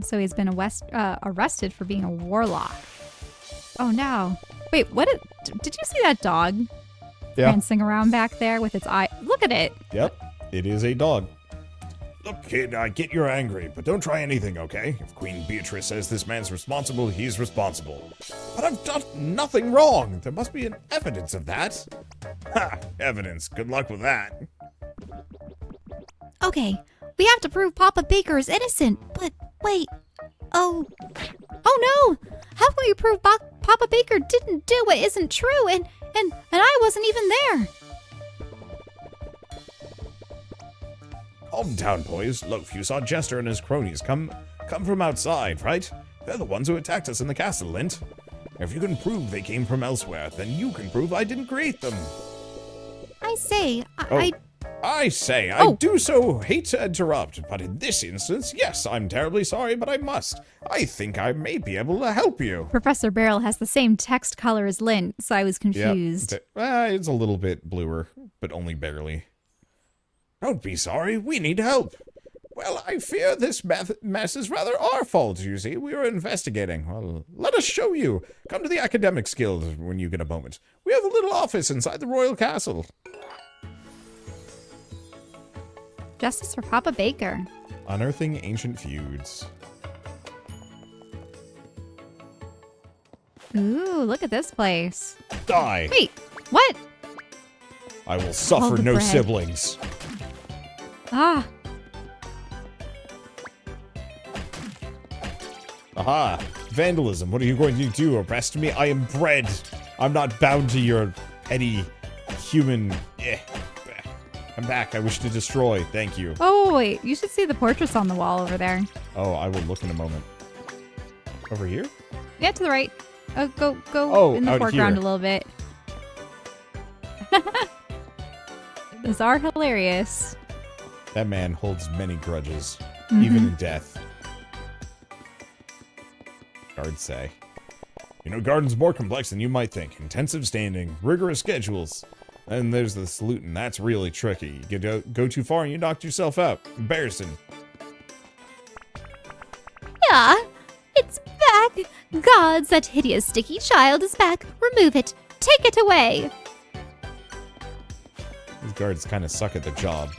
So he's been arrested for being a warlock. Oh no. Wait, did you see that dog? Yeah. Prancing around back there with its eye. Look at it. Yep, it is a dog. Look, kid, I get you're angry, but don't try anything, okay? If Queen Beatrice says this man's responsible, he's responsible. But I've done nothing wrong. There must be an evidence of that. Ha! Evidence. Good luck with that. Okay, we have to prove Papa Baker is innocent, but wait. Oh no! How can we prove Papa Baker didn't do what isn't true and I wasn't even there? Calm down, boys. Loaf, you saw Jester and his cronies come from outside, right? They're the ones who attacked us in the castle, Lint. If you can prove they came from elsewhere, then you can prove I didn't create them. I say, I do so hate to interrupt, but in this instance, yes, I'm terribly sorry, but I must. I think I may be able to help you. Professor Beryl has the same text color as Lint, so I was confused. Yep. It's a little bit bluer, but only barely. Don't be sorry, we need help. Well, I fear this mess is rather our fault, you see. We were investigating. Well, let us show you. Come to the Academics Guild when you get a moment. We have a little office inside the royal castle. Justice for Papa Baker. Unearthing ancient feuds. Ooh, look at this place. Die. Wait, what? I will suffer All the no bread. siblings. Ah, Aha! Vandalism. What are you going to do? Arrest me? I am bread. I'm not bound to your petty human. I'm back. I wish to destroy. Thank you. oh wait, you should see the portraits on the wall over there. Oh, I will look in a moment. Over here? Yeah, to the right. Go Oh, in the out foreground here. a little bit. Those are hilarious. That man holds many grudges, even in death. Guards say. You know, garden's more complex than you might think. Intensive standing, rigorous schedules. And there's the saluting. That's really tricky. You go too far and you knocked yourself out. Embarrassing. Yeah, it's back. Gods, that hideous sticky child is back. Remove it. Take it away. These guards kind of suck at their job.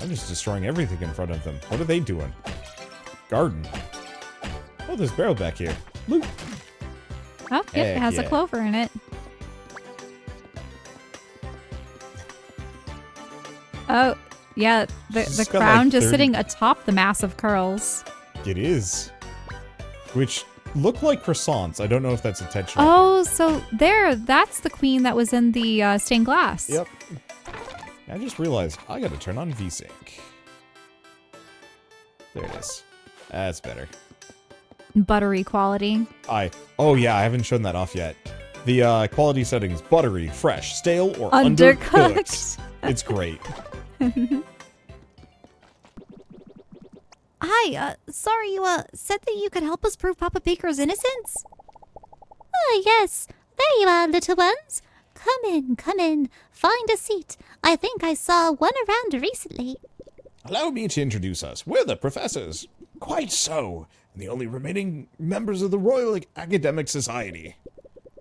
I'm just destroying everything in front of them. What are they doing? Garden. Oh, there's barrel back here. Loot. Oh, yeah, it Heck has a yeah. clover in it. Oh, yeah, the It's got crown like just 30 sitting atop the massive curls. It is. Which look like croissants. I don't know if that's intentional. Oh, so that's the queen that was in the stained glass. Yep. I just realized I gotta turn on VSync. There it is. That's better. Buttery quality. Oh yeah, I haven't shown that off yet. The quality settings: buttery, fresh, stale, or Undercooked. undercooked. It's great. Hi, sorry, you, said that you could help us prove Papa Baker's innocence? Oh, yes. There you are, little ones. Come in, come in. Find a seat. I think I saw one around recently. Allow me to introduce us. We're the professors. Quite so. And the only remaining members of the Royal Academic Society.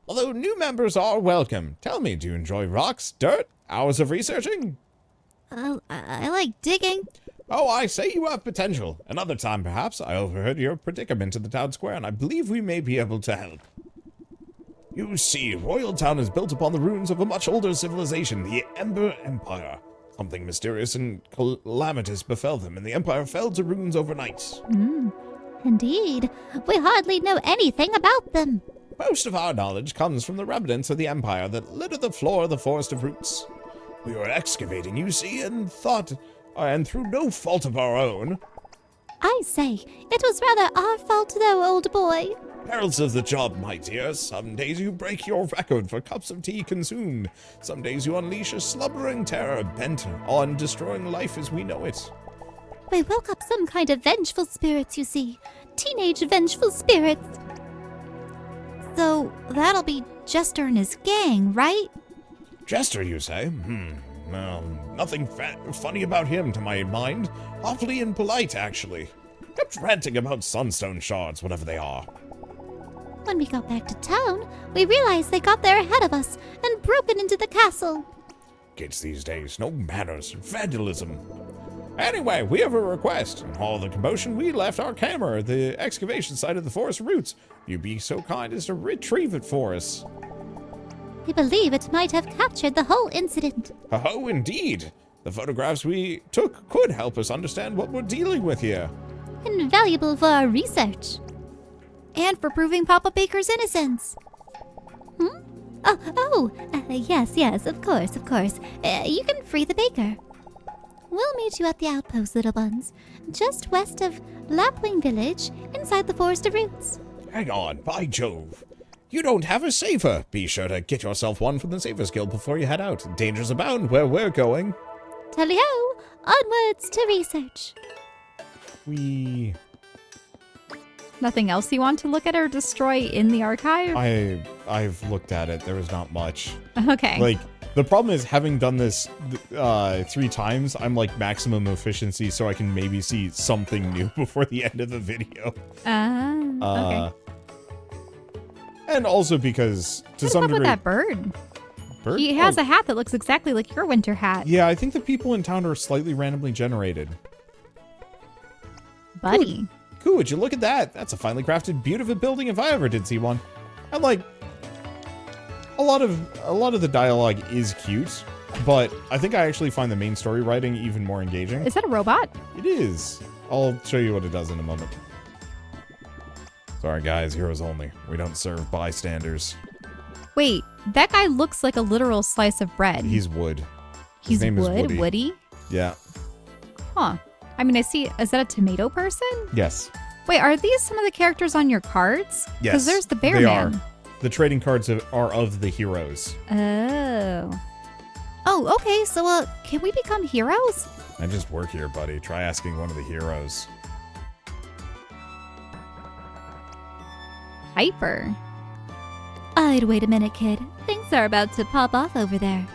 Although new members are welcome. Tell me, do you enjoy rocks, dirt, hours of researching? I like digging. Oh, I say you have potential. Another time, perhaps, I overheard your predicament in the town square, and I believe we may be able to help. You see, Royal Town is built upon the ruins of a much older civilization, the Ember Empire. Something mysterious and calamitous befell them, and the Empire fell to ruins overnight. Indeed. We hardly know anything about them. Most of our knowledge comes from the remnants of the Empire that litter the floor of the Forest of Roots. We were excavating, you see, and thought, and through no fault of our own. I say, it was rather our fault though, old boy. Perils of the job, my dear. Some days you break your record for cups of tea consumed. Some days you unleash a slumbering terror bent on destroying life as we know it. We woke up some kind of vengeful spirits, you see. Teenage vengeful spirits. So, that'll be Jester and his gang, right? Jester, you say? Well, nothing funny about him to my mind. Awfully impolite, actually. Kept ranting about sunstone shards, whatever they are. When we got back to town, we realized they got there ahead of us and broken into the castle. Kids these days, no manners, vandalism. Anyway, we have a request. In all the commotion, we left our camera at the excavation site of the forest roots. You'd be so kind as to retrieve it for us. We believe it might have captured the whole incident. Oh, indeed. The photographs we took could help us understand what we're dealing with here. Invaluable for our research. And for proving Papa Baker's innocence. Yes, of course. You can free the baker. We'll meet you at the outpost, little ones, just west of Lapwing Village, inside the Forest of Roots. Hang on, by Jove. You don't have a safer. Be sure to get yourself one from the Savers Guild before you head out. Dangers abound where we're going. Tally-ho! Onwards to research. Nothing else you want to look at or destroy in the archive? I've looked at it. There was not much. Okay. Like, the problem is, having done this 3 times, I'm like maximum efficiency, so I can maybe see something new before the end of the video. Okay. And also because, to What's some up degree... with that bird? Bird? He has a hat that looks exactly like your winter hat. Yeah, I think the people in town are slightly randomly generated. Buddy. Cool, would you look at that? That's a finely crafted, beautiful building if I ever did see one. And like, a lot of the dialogue is cute, but I think I actually find the main story writing even more engaging. Is that a robot? It is. I'll show you what it does in a moment. Sorry guys, heroes only. We don't serve bystanders. Wait, that guy looks like a literal slice of bread. He's wood. He's His name is wood? Woody. Woody? Yeah. Huh. I mean, I see, is that a tomato person? Yes. Wait, are these some of the characters on your cards? Yes. Because there's the bear they man. are. The trading cards are of the heroes. Oh. Oh, okay, so, can we become heroes? I just work here, buddy. Try asking one of the heroes. Hyper. I'd wait a minute, kid. Things are about to pop off over there.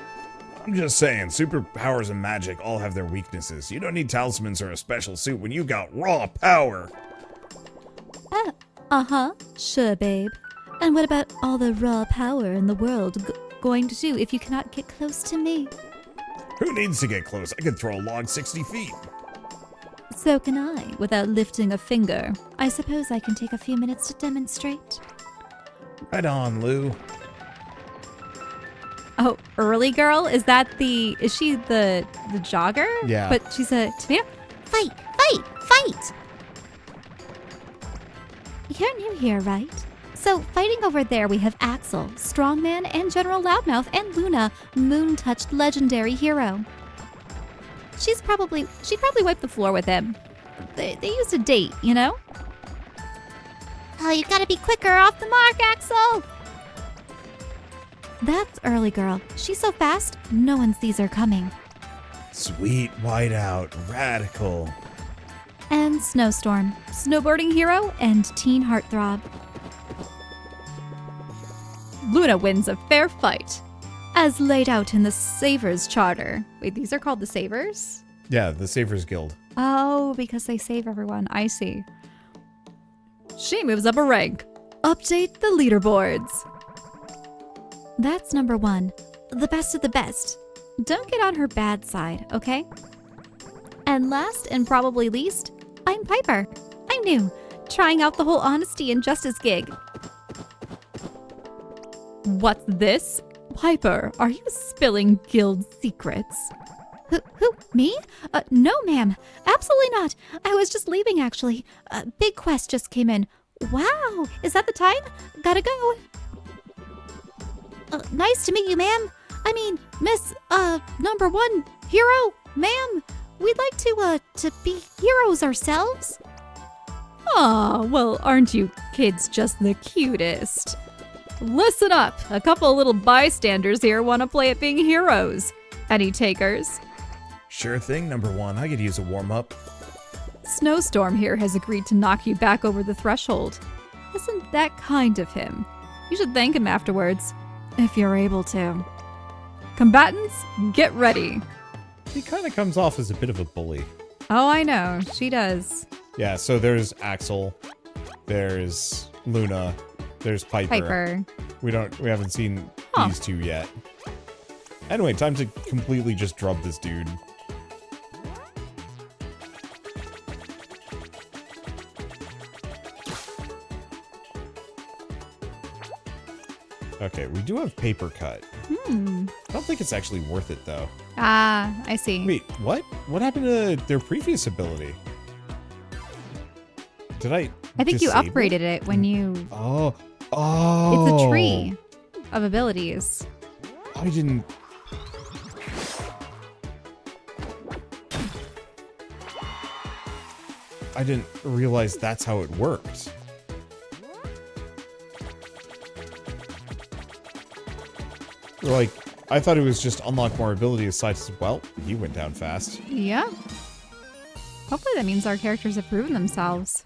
I'm just saying, superpowers and magic all have their weaknesses. You don't need talismans or a special suit when you got raw power. Sure, babe. And what about all the raw power in the world going to do if you cannot get close to me? Who needs to get close? I could throw a log 60 feet. So can I, without lifting a finger. I suppose I can take a few minutes to demonstrate. Right on, Lou. Oh, early girl? Is she the jogger? Yeah. But she's a tomato? Fight! You're new here, right? So, fighting over there we have Axel, Strongman, and General Loudmouth, and Luna, moon-touched legendary hero. She'd probably wipe the floor with him. They used to date, you know? Oh, you gotta be quicker, off the mark, Axel! That's early girl. She's so fast, no one sees her coming. Sweet whiteout, radical. And Snowstorm, snowboarding hero and teen heartthrob. Luna wins a fair fight. As laid out in the Savers Charter. Wait, these are called the Savers? Yeah, the Savers Guild. Oh, because they save everyone. I see. She moves up a rank. Update the leaderboards. That's number 1. The best of the best. Don't get on her bad side, okay? And last and probably least, I'm Piper. I'm new, trying out the whole honesty and justice gig. What's this? Piper, are you spilling guild secrets? Who, me? No, ma'am. Absolutely not. I was just leaving, actually. Big quest just came in. Wow, is that the time? Gotta go. Nice to meet you, ma'am. I mean, Miss, number 1 hero, ma'am. We'd like to be heroes ourselves. Aw, well, aren't you kids just the cutest? Listen up, a couple of little bystanders here want to play at being heroes. Any takers? Sure thing, number 1. I could use a warm-up. Snowstorm here has agreed to knock you back over the threshold. Isn't that kind of him? You should thank him afterwards, if you're able to. Combatants, get ready. He kind of comes off as a bit of a bully. Oh, I know, she does. Yeah, so there's Axel, there's Luna, there's Piper. We haven't seen these two yet. Anyway, time to completely just drub this dude. Okay, we do have paper cut. I don't think it's actually worth it though. Ah, I see. Wait, what? What happened to their previous ability? Did I think you disable upgraded it when you... Oh. It's a tree of abilities. I didn't... I didn't realize that's how it worked. Like, I thought it was just unlock more ability aside. Well, he went down fast. Yeah. Hopefully that means our characters have proven themselves.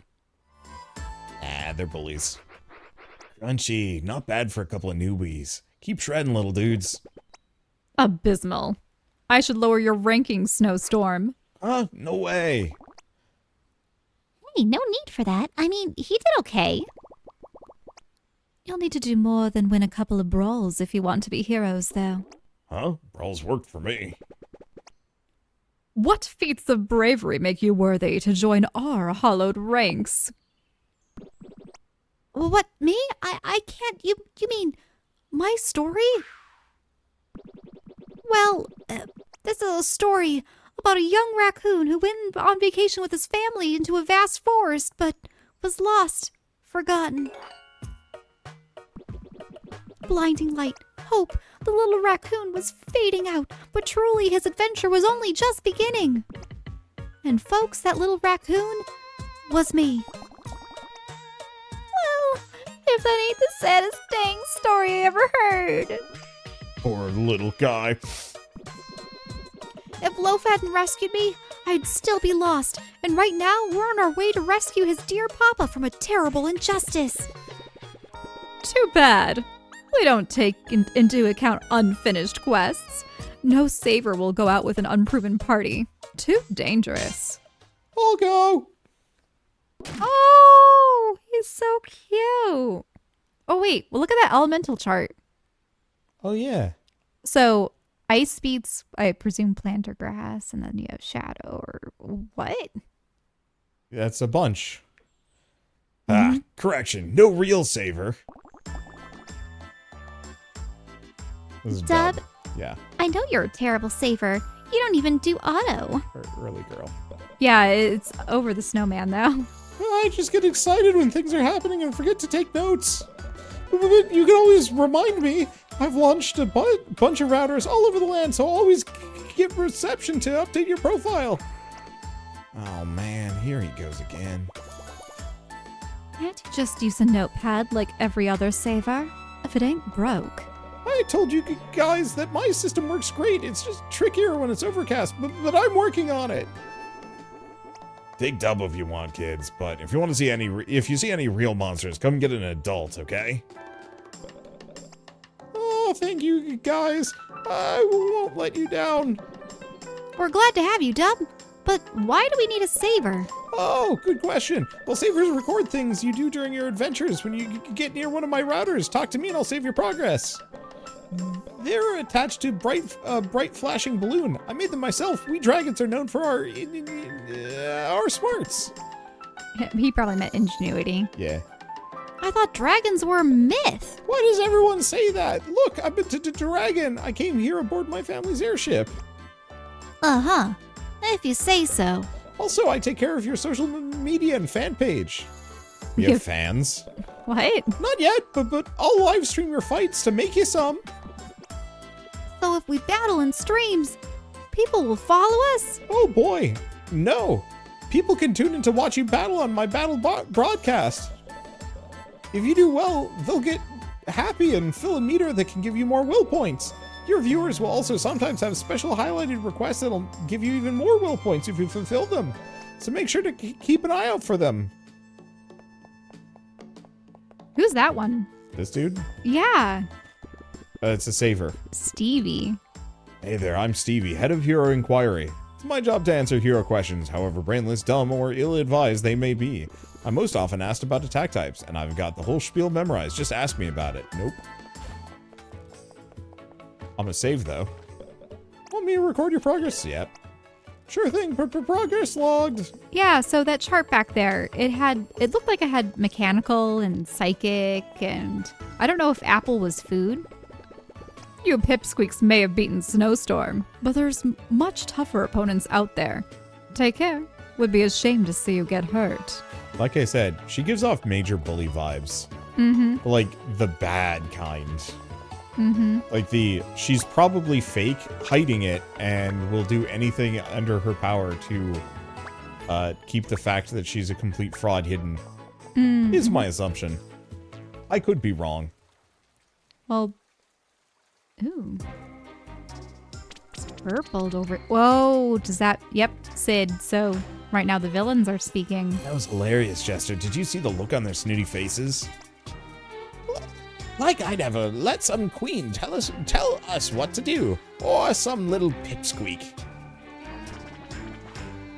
Ah, they're bullies. Crunchy, not bad for a couple of newbies. Keep shredding, little dudes. Abysmal. I should lower your ranking, Snowstorm. Huh? No way. Hey, no need for that. I mean, he did okay. You'll need to do more than win a couple of brawls if you want to be heroes, though. Huh? Brawls worked for me. What feats of bravery make you worthy to join our hallowed ranks? What, me? I can't. You mean my story? Well, this is a story about a young raccoon who went on vacation with his family into a vast forest, but was lost, forgotten. Blinding light, hope, the little raccoon was fading out, but truly his adventure was only just beginning. And folks, that little raccoon was me. Well, if that ain't the saddest dang story I ever heard. Poor little guy. If Loaf hadn't rescued me, I'd still be lost. And right now, we're on our way to rescue his dear papa from a terrible injustice. Too bad. We don't take into account unfinished quests. No saver will go out with an unproven party. Too dangerous. I'll go. Oh, he's so cute. Oh, wait. Well, look at that elemental chart. Oh, yeah. So, ice beats, I presume, plant or grass, and then you have shadow or what? That's a bunch. Ah, correction. No real saver. This is Deb? dumb. Yeah. I know you're a terrible saver. You don't even do auto. Early girl. Yeah, it's over the snowman, though. I just get excited when things are happening and forget to take notes. But you can always remind me. I've launched a bunch of routers all over the land, so always get reception to update your profile. Oh man, here he goes again. Can't you just use a notepad like every other saver? If it ain't broke. I told you guys that my system works great. It's just trickier when it's overcast, but I'm working on it. Dig double if you want, kids, but if you want to see if you see any real monsters, come get an adult, okay? Oh, thank you guys. I won't let you down. We're glad to have you, Dub. But why do we need a saver? Oh, good question. Well, savers record things you do during your adventures. When you get near one of my routers, talk to me and I'll save your progress. They're attached to bright flashing balloon. I made them myself. We dragons are known for our smarts. He probably meant ingenuity. Yeah. I thought dragons were a myth. Why does everyone say that? Look, I've been to Dragon. I came here aboard my family's airship. Uh-huh. If you say so. Also, I take care of your social media and fan page. You have fans? What? Not yet, but I'll live stream your fights to make you some. So if we battle in streams, people will follow us? Oh boy, no. People can tune in to watch you battle on my battle broadcast. If you do well, they'll get happy and fill a meter that can give you more will points. Your viewers will also sometimes have special highlighted requests that'll give you even more will points if you fulfill them. So make sure to keep an eye out for them. Who's that one? This dude? Yeah. It's a saver. Stevie. Hey there, I'm Stevie, head of Hero Inquiry. It's my job to answer hero questions, however brainless, dumb, or ill-advised they may be. I'm most often asked about attack types, and I've got the whole spiel memorized. Just ask me about it. Nope. I'm gonna save, though. Want me to record your progress? Yep. Sure thing, progress logged. Yeah, so that chart back there, it looked like it had mechanical and psychic, and I don't know if apple was food. You pipsqueaks may have beaten Snowstorm, but there's much tougher opponents out there. Take care. Would be ashamed to see you get hurt. Like I said, she gives off major bully vibes. Like, the bad kind. Like she's probably fake, hiding it, and will do anything under her power to keep the fact that she's a complete fraud hidden. Is my assumption. I could be wrong. Well, ooh. It's purpled over. Whoa, does that, yep, Sid. So right now the villains are speaking. That was hilarious, Jester. Did you see the look on their snooty faces? Like I'd ever let some queen tell us what to do, or some little pipsqueak.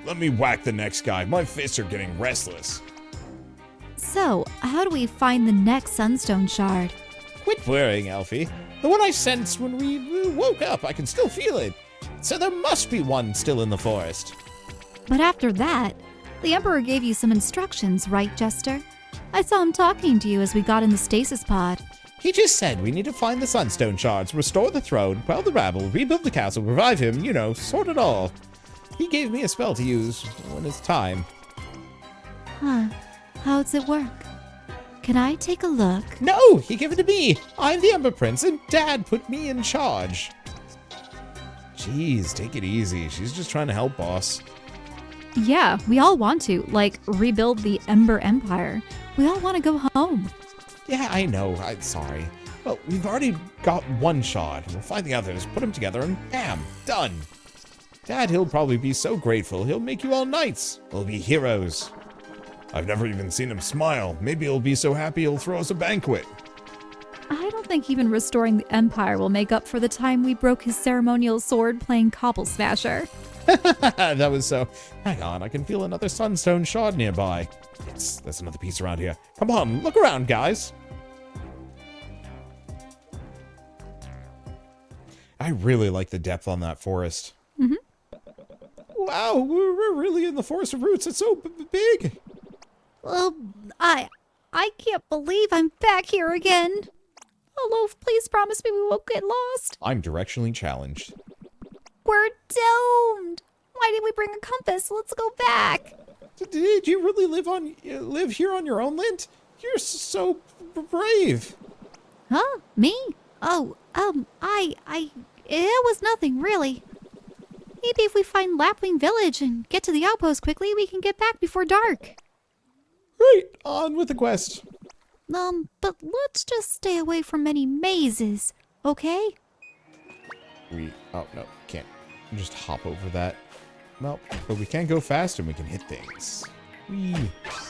Let me whack the next guy. My fists are getting restless. So, how do we find the next Sunstone Shard? Quit worrying, Elfie. The one I sensed when we woke up, I can still feel it. So there must be one still in the forest. But after that, the Emperor gave you some instructions, right, Jester? I saw him talking to you as we got in the stasis pod. He just said we need to find the Sunstone Shards, restore the throne, quell the rabble, rebuild the castle, revive him, you know, sort it all. He gave me a spell to use when it's time. Huh. How's it work? Can I take a look? No, he gave it to me. I'm the Ember Prince, and Dad put me in charge. Jeez, take it easy. She's just trying to help, boss. Yeah, we all want to, like, rebuild the Ember Empire. We all want to go home. Yeah, I know. I'm sorry. Well, we've already got one shard. We'll find the others, put them together, and bam, done. Dad, he'll probably be so grateful. He'll make you all knights. We'll be heroes. I've never even seen him smile. Maybe he'll be so happy he'll throw us a banquet. I don't think even restoring the Empire will make up for the time we broke his ceremonial sword playing Cobble Smasher. That was so... Hang on, I can feel another Sunstone Shard nearby. Yes, there's another piece around here. Come on, look around, guys. I really like the depth on that forest. Wow, we're really in the Forest of Roots. It's so big. Well, I can't believe I'm back here again. Hello, please promise me we won't get lost. I'm directionally challenged. We're doomed. Why did we bring a compass? Let's go back. Did you really live here on your own, Lint? You're so brave. Huh? Me? Oh, it was nothing really. Maybe if we find Lapwing Village and get to the outpost quickly, we can get back before dark. Right, on with the quest. But let's just stay away from any mazes. okay? Oh, no, can't just hop over that. No, but we can go fast and we can hit things. Whee.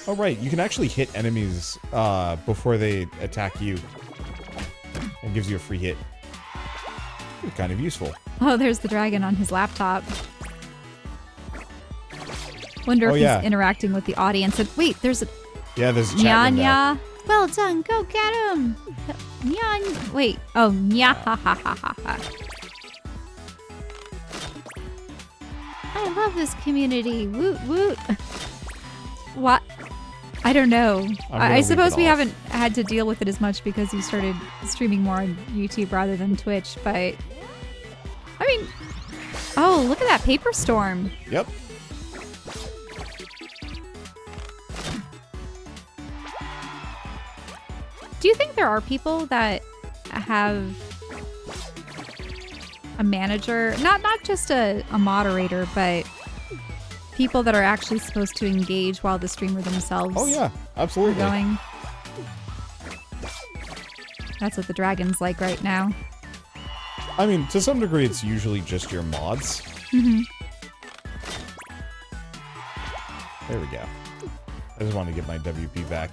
Oh, right, you can actually hit enemies before they attack you. And gives you a free hit. It's kind of useful. Oh, there's the dragon on his laptop. Wonder if he's interacting with the audience. And wait, there's a... Yeah, there's a chat window. Nya. Well done, go get him! Nya. Wait, oh, nya ha ha ha ha ha. I love this community. Woot woot. What? I don't know. I suppose we haven't had to deal with it as much because you started streaming more on YouTube rather than Twitch, but... I mean... Oh, look at that paper storm. Yep. Do you think there are people that have a manager, not just a moderator, but people that are actually supposed to engage while the streamer themselves absolutely are going? That's what the dragon's like right now. I mean, to some degree, it's usually just your mods. Mm-hmm. There we go. I just want to get my WP back.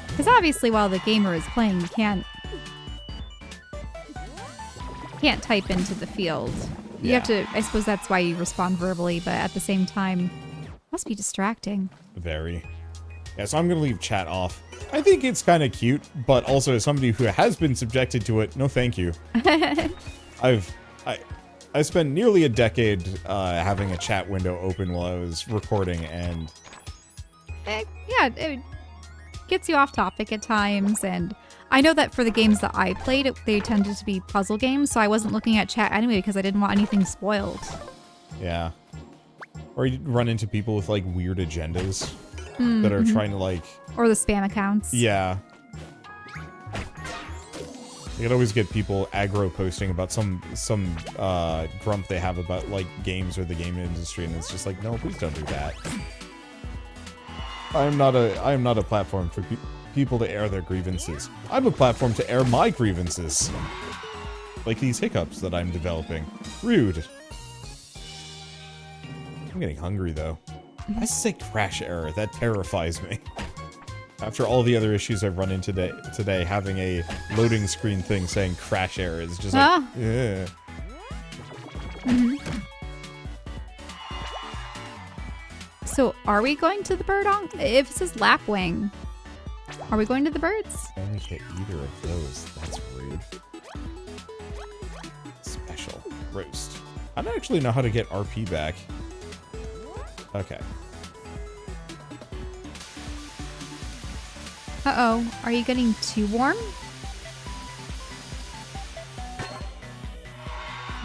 Because obviously while the gamer is playing, you can't type into the field. You have to, I suppose that's why you respond verbally, but at the same time, must be distracting. Very. Yeah, so I'm going to leave chat off. I think it's kind of cute, but also as somebody who has been subjected to it, no thank you. I spent nearly a decade having a chat window open while I was recording, and... It gets you off topic at times, and I know that for the games that I played, they tended to be puzzle games, so I wasn't looking at chat anyway because I didn't want anything spoiled. Yeah. Or you run into people with, like, weird agendas that are trying to, like... Or the spam accounts. Yeah. You can always get people aggro posting about some grump they have about, like, games or the game industry, and it's just like, no, please don't do that. I am not a platform for people to air their grievances. I'm a platform to air my grievances. Like these hiccups that I'm developing. Rude. I'm getting hungry, though. I say crash error. That terrifies me. After all the other issues I've run into today, having a loading screen thing saying crash error is just like, yeah. So, are we going to the bird on? If it says lapwing, are we going to the birds? I only hit either of those. That's rude. Special. Roast. I don't actually know how to get RP back. Okay. Uh-oh. Are you getting too warm?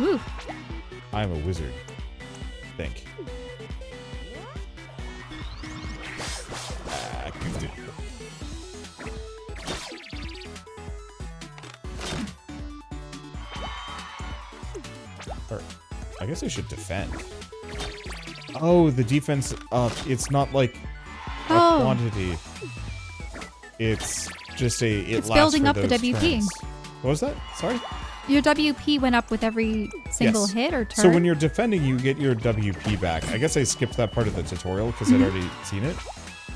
Ooh. I'm a wizard. Think. I guess I should defend. Oh, the defense, it's not like a quantity. It's just it's building up the WP. Turns. What was that? Sorry? Your WP went up with every single hit or turn? So when you're defending, you get your WP back. I guess I skipped that part of the tutorial because I'd already seen it.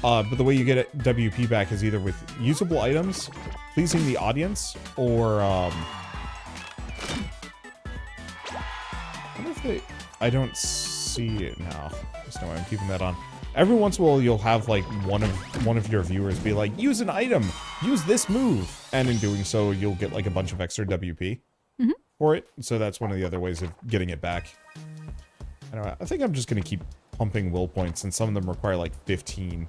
But the way you get WP back is either with usable items, pleasing the audience, or I don't see it now. There's no way I'm keeping that on. Every once in a while, you'll have like one of your viewers be like, "Use an item, use this move," and in doing so, you'll get like a bunch of extra WP for it. So that's one of the other ways of getting it back. Anyway, I think I'm just gonna keep pumping will points, and some of them require like 15.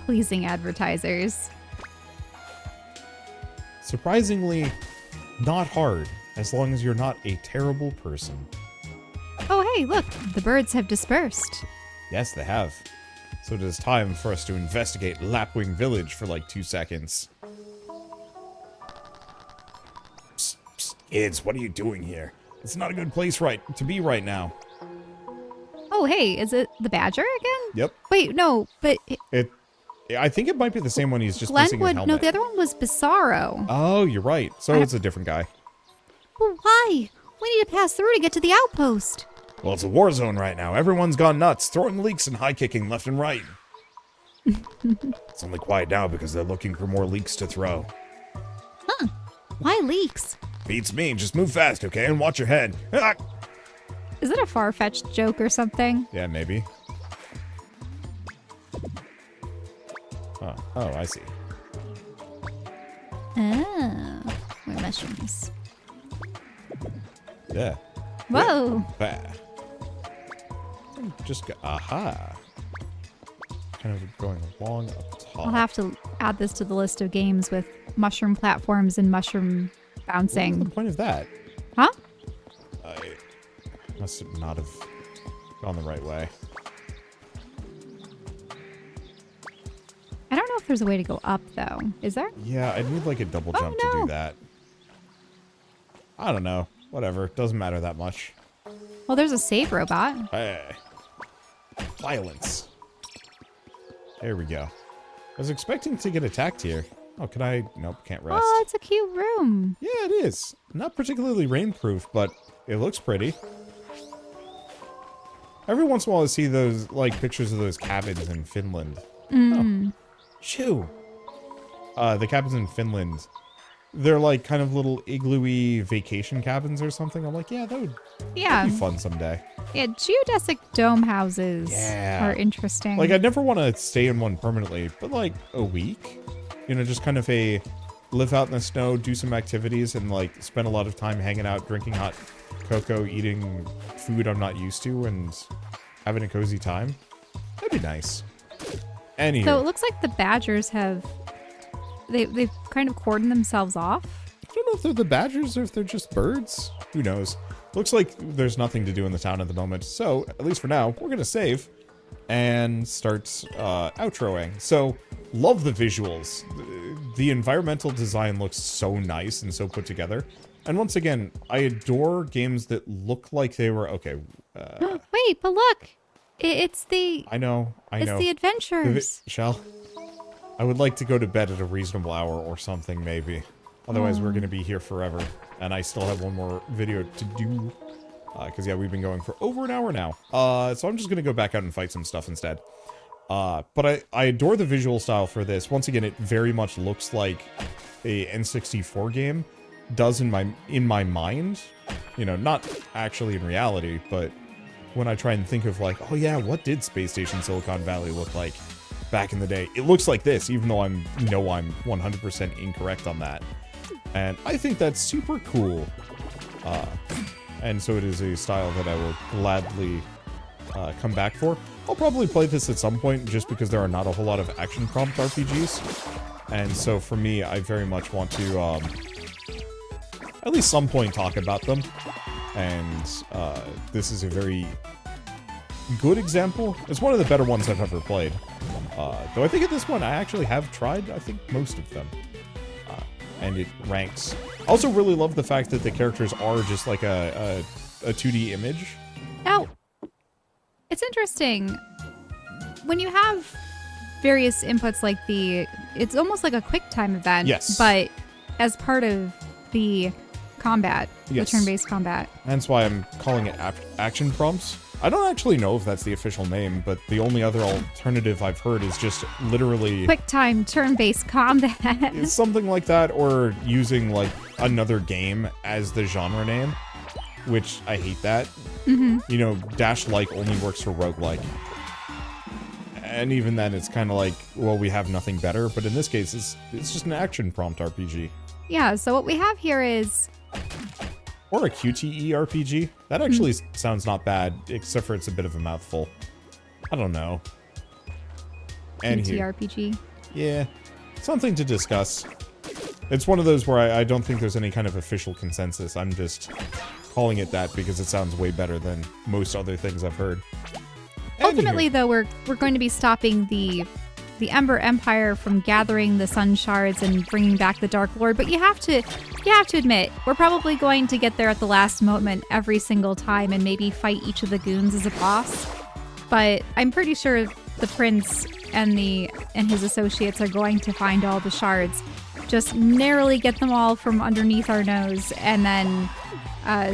Pleasing advertisers. Surprisingly, not hard, as long as you're not a terrible person. Oh, hey, look, the birds have dispersed. Yes, they have. So it is time for us to investigate Lapwing Village for like 2 seconds. Psst, psst, kids, what are you doing here? It's not a good place to be right now. Oh, hey, is it the badger again? Yep. Wait, no, but... I think it might be the same one. He's just missing his Glenwood. helmet. No, the other one was Bizarro. Oh, you're right. So it's a different guy. Well, why? We need to pass through to get to the outpost. Well, it's a war zone right now. Everyone's gone nuts, throwing leaks and high kicking left and right. It's only quiet now because they're looking for more leaks to throw. Huh. Why leaks? Beats me. Just move fast, okay? And watch your head. Ah! Is it a far-fetched joke or something? Yeah, maybe. Oh, I see. Oh, more mushrooms. Yeah. Whoa. Bah. Just go, aha. Kind of going along up top. I'll have to add this to the list of games with mushroom platforms and mushroom bouncing. What's the point of that? Huh? I must not have gone the right way. I don't know if there's a way to go up, though. Is there? Yeah, I need like a double jump to do that. I don't know. Whatever. Doesn't matter that much. Well, there's a save robot. Hey. Violence. There we go. I was expecting to get attacked here. Oh, can I? Nope, can't rest. Oh, it's a cute room. Yeah, it is. Not particularly rainproof, but it looks pretty. Every once in a while I see those, like, pictures of those cabins in Finland. Oh. Shoo. The cabins in Finland, they're like kind of little igloo-y vacation cabins or something. I'm like, yeah, that would be fun someday. Yeah, geodesic dome houses Yeah. are interesting. Like, I'd never want to stay in one permanently, but like a week, you know, just kind of live out in the snow, do some activities, and like spend a lot of time hanging out, drinking hot cocoa, eating food I'm not used to, and having a cozy time. That'd be nice. Anywho. So it looks like the badgers have... They've kind of cordoned themselves off. I don't know if they're the badgers or if they're just birds. Who knows? Looks like there's nothing to do in the town at the moment. So, at least for now, we're going to save and start outroing. So, love the visuals. The environmental design looks so nice and so put together. And once again, I adore games that look like they were... Okay. Wait, but look! It's the... I know. It's the adventures. Shall? I would like to go to bed at a reasonable hour or something, maybe. Otherwise, we're going to be here forever. And I still have one more video to do. Because, yeah, we've been going for over an hour now. So I'm just going to go back out and fight some stuff instead. But I adore the visual style for this. Once again, it very much looks like a N64 game does in my mind. You know, not actually in reality, but when I try and think of like, oh yeah, what did Space Station Silicon Valley look like back in the day? It looks like this, even though I'm 100% incorrect on that. And I think that's super cool. And so it is a style that I will gladly come back for. I'll probably play this at some point just because there are not a whole lot of action prompt RPGs. And so for me, I very much want to at least some point talk about them. And this is a very good example. It's one of the better ones I've ever played. Though I think at this point I actually have tried, I think, most of them. And it ranks. I also really love the fact that the characters are just like a 2D image. Now, it's interesting. When you have various inputs like it's almost like a quick time event. Yes. But as part of the combat, Yes. the turn-based combat. That's why I'm calling it action prompts. I don't actually know if that's the official name, but the only other alternative I've heard is just literally... Quick time turn-based combat. It's something like that, or using like another game as the genre name, which I hate that. You know, dash-like only works for roguelike. And even then, it's kind of like, well, we have nothing better. But in this case, it's just an action prompt RPG. Yeah, so what we have here is... Or a QTE RPG. That actually sounds not bad, except for it's a bit of a mouthful. I don't know. TTRPG. Yeah, something to discuss. It's one of those where I don't think there's any kind of official consensus. I'm just calling it that because it sounds way better than most other things I've heard. Ultimately, though, we're going to be stopping the Ember Empire from gathering the Sun Shards and bringing back the Dark Lord. But you have to admit, we're probably going to get there at the last moment every single time and maybe fight each of the goons as a boss. But I'm pretty sure the prince and his associates are going to find all the shards. Just narrowly get them all from underneath our nose, and then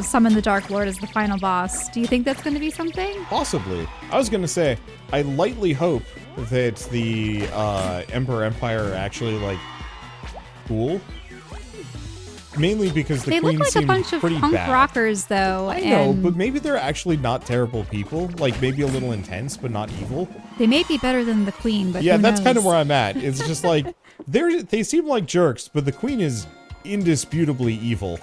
summon the Dark Lord as the final boss. Do you think that's going to be something? Possibly. I was going to say, I lightly hope that the Emperor Empire are actually, like, cool. Mainly because the they Queen look like a seemed bunch of pretty punk bad. rockers, though. I know, and but maybe they're actually not terrible people. Like, maybe a little intense, but not evil. they may be better than the Queen, but Yeah, who that's knows? kind of where I'm at. It's just like, they seem like jerks, but the Queen is indisputably evil.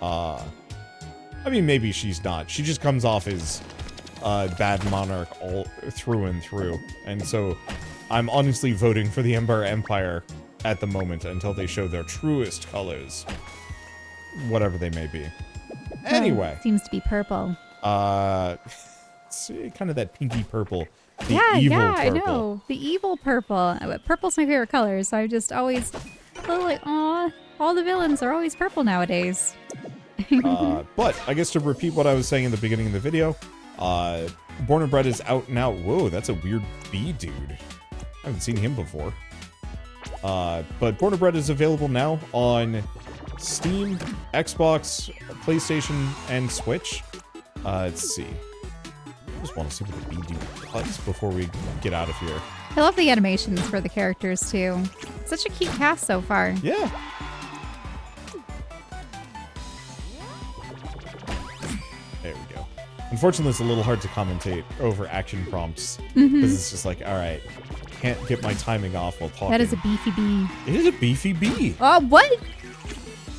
I mean, maybe she's not. She just comes off as a bad monarch all through and through. And so I'm honestly voting for the Emperor Empire at the moment until they show their truest colors. Whatever they may be. Anyway. Seems to be purple. It's kind of that pinky purple. The Yeah, evil I purple. know. The evil purple. Purple's my favorite color, so I just always feel like, aw, all the villains are always purple nowadays. But I guess to repeat what I was saying in the beginning of the video, Born and Bred is out now. Whoa, that's a weird bee dude. I haven't seen him before. But Born and Bred is available now on Steam, Xbox, PlayStation, and Switch. Let's see. I just want to see what the bee dude cuts before we get out of here. I love the animations for the characters, too. Such a cute cast so far. Yeah. There we go. Unfortunately, it's a little hard to commentate over action prompts. Because it's just like, alright, can't get my timing off while talking. That is a beefy bee. It is a beefy bee. Oh, what?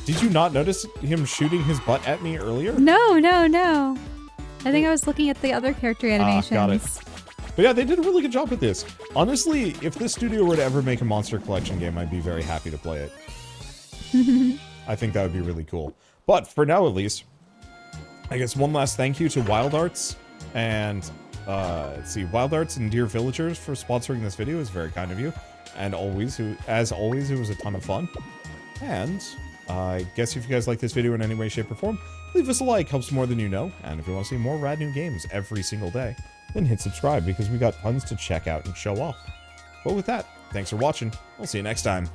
Did you not notice him shooting his butt at me earlier? No, no, no. I think I was looking at the other character animations. Got it. But yeah, they did a really good job with this. Honestly, if this studio were to ever make a Monster Collection game, I'd be very happy to play it. I think that would be really cool. But for now, at least, I guess one last thank you to Wild Arts and, let's see, Wild Arts and Dear Villagers for sponsoring this video. It's very kind of you. And as always, it was a ton of fun. And I guess if you guys like this video in any way, shape, or form, leave us a like, helps more than you know. And if you want to see more rad new games every single day, then hit subscribe because we got tons to check out and show off. But with that, thanks for watching. We'll see you next time.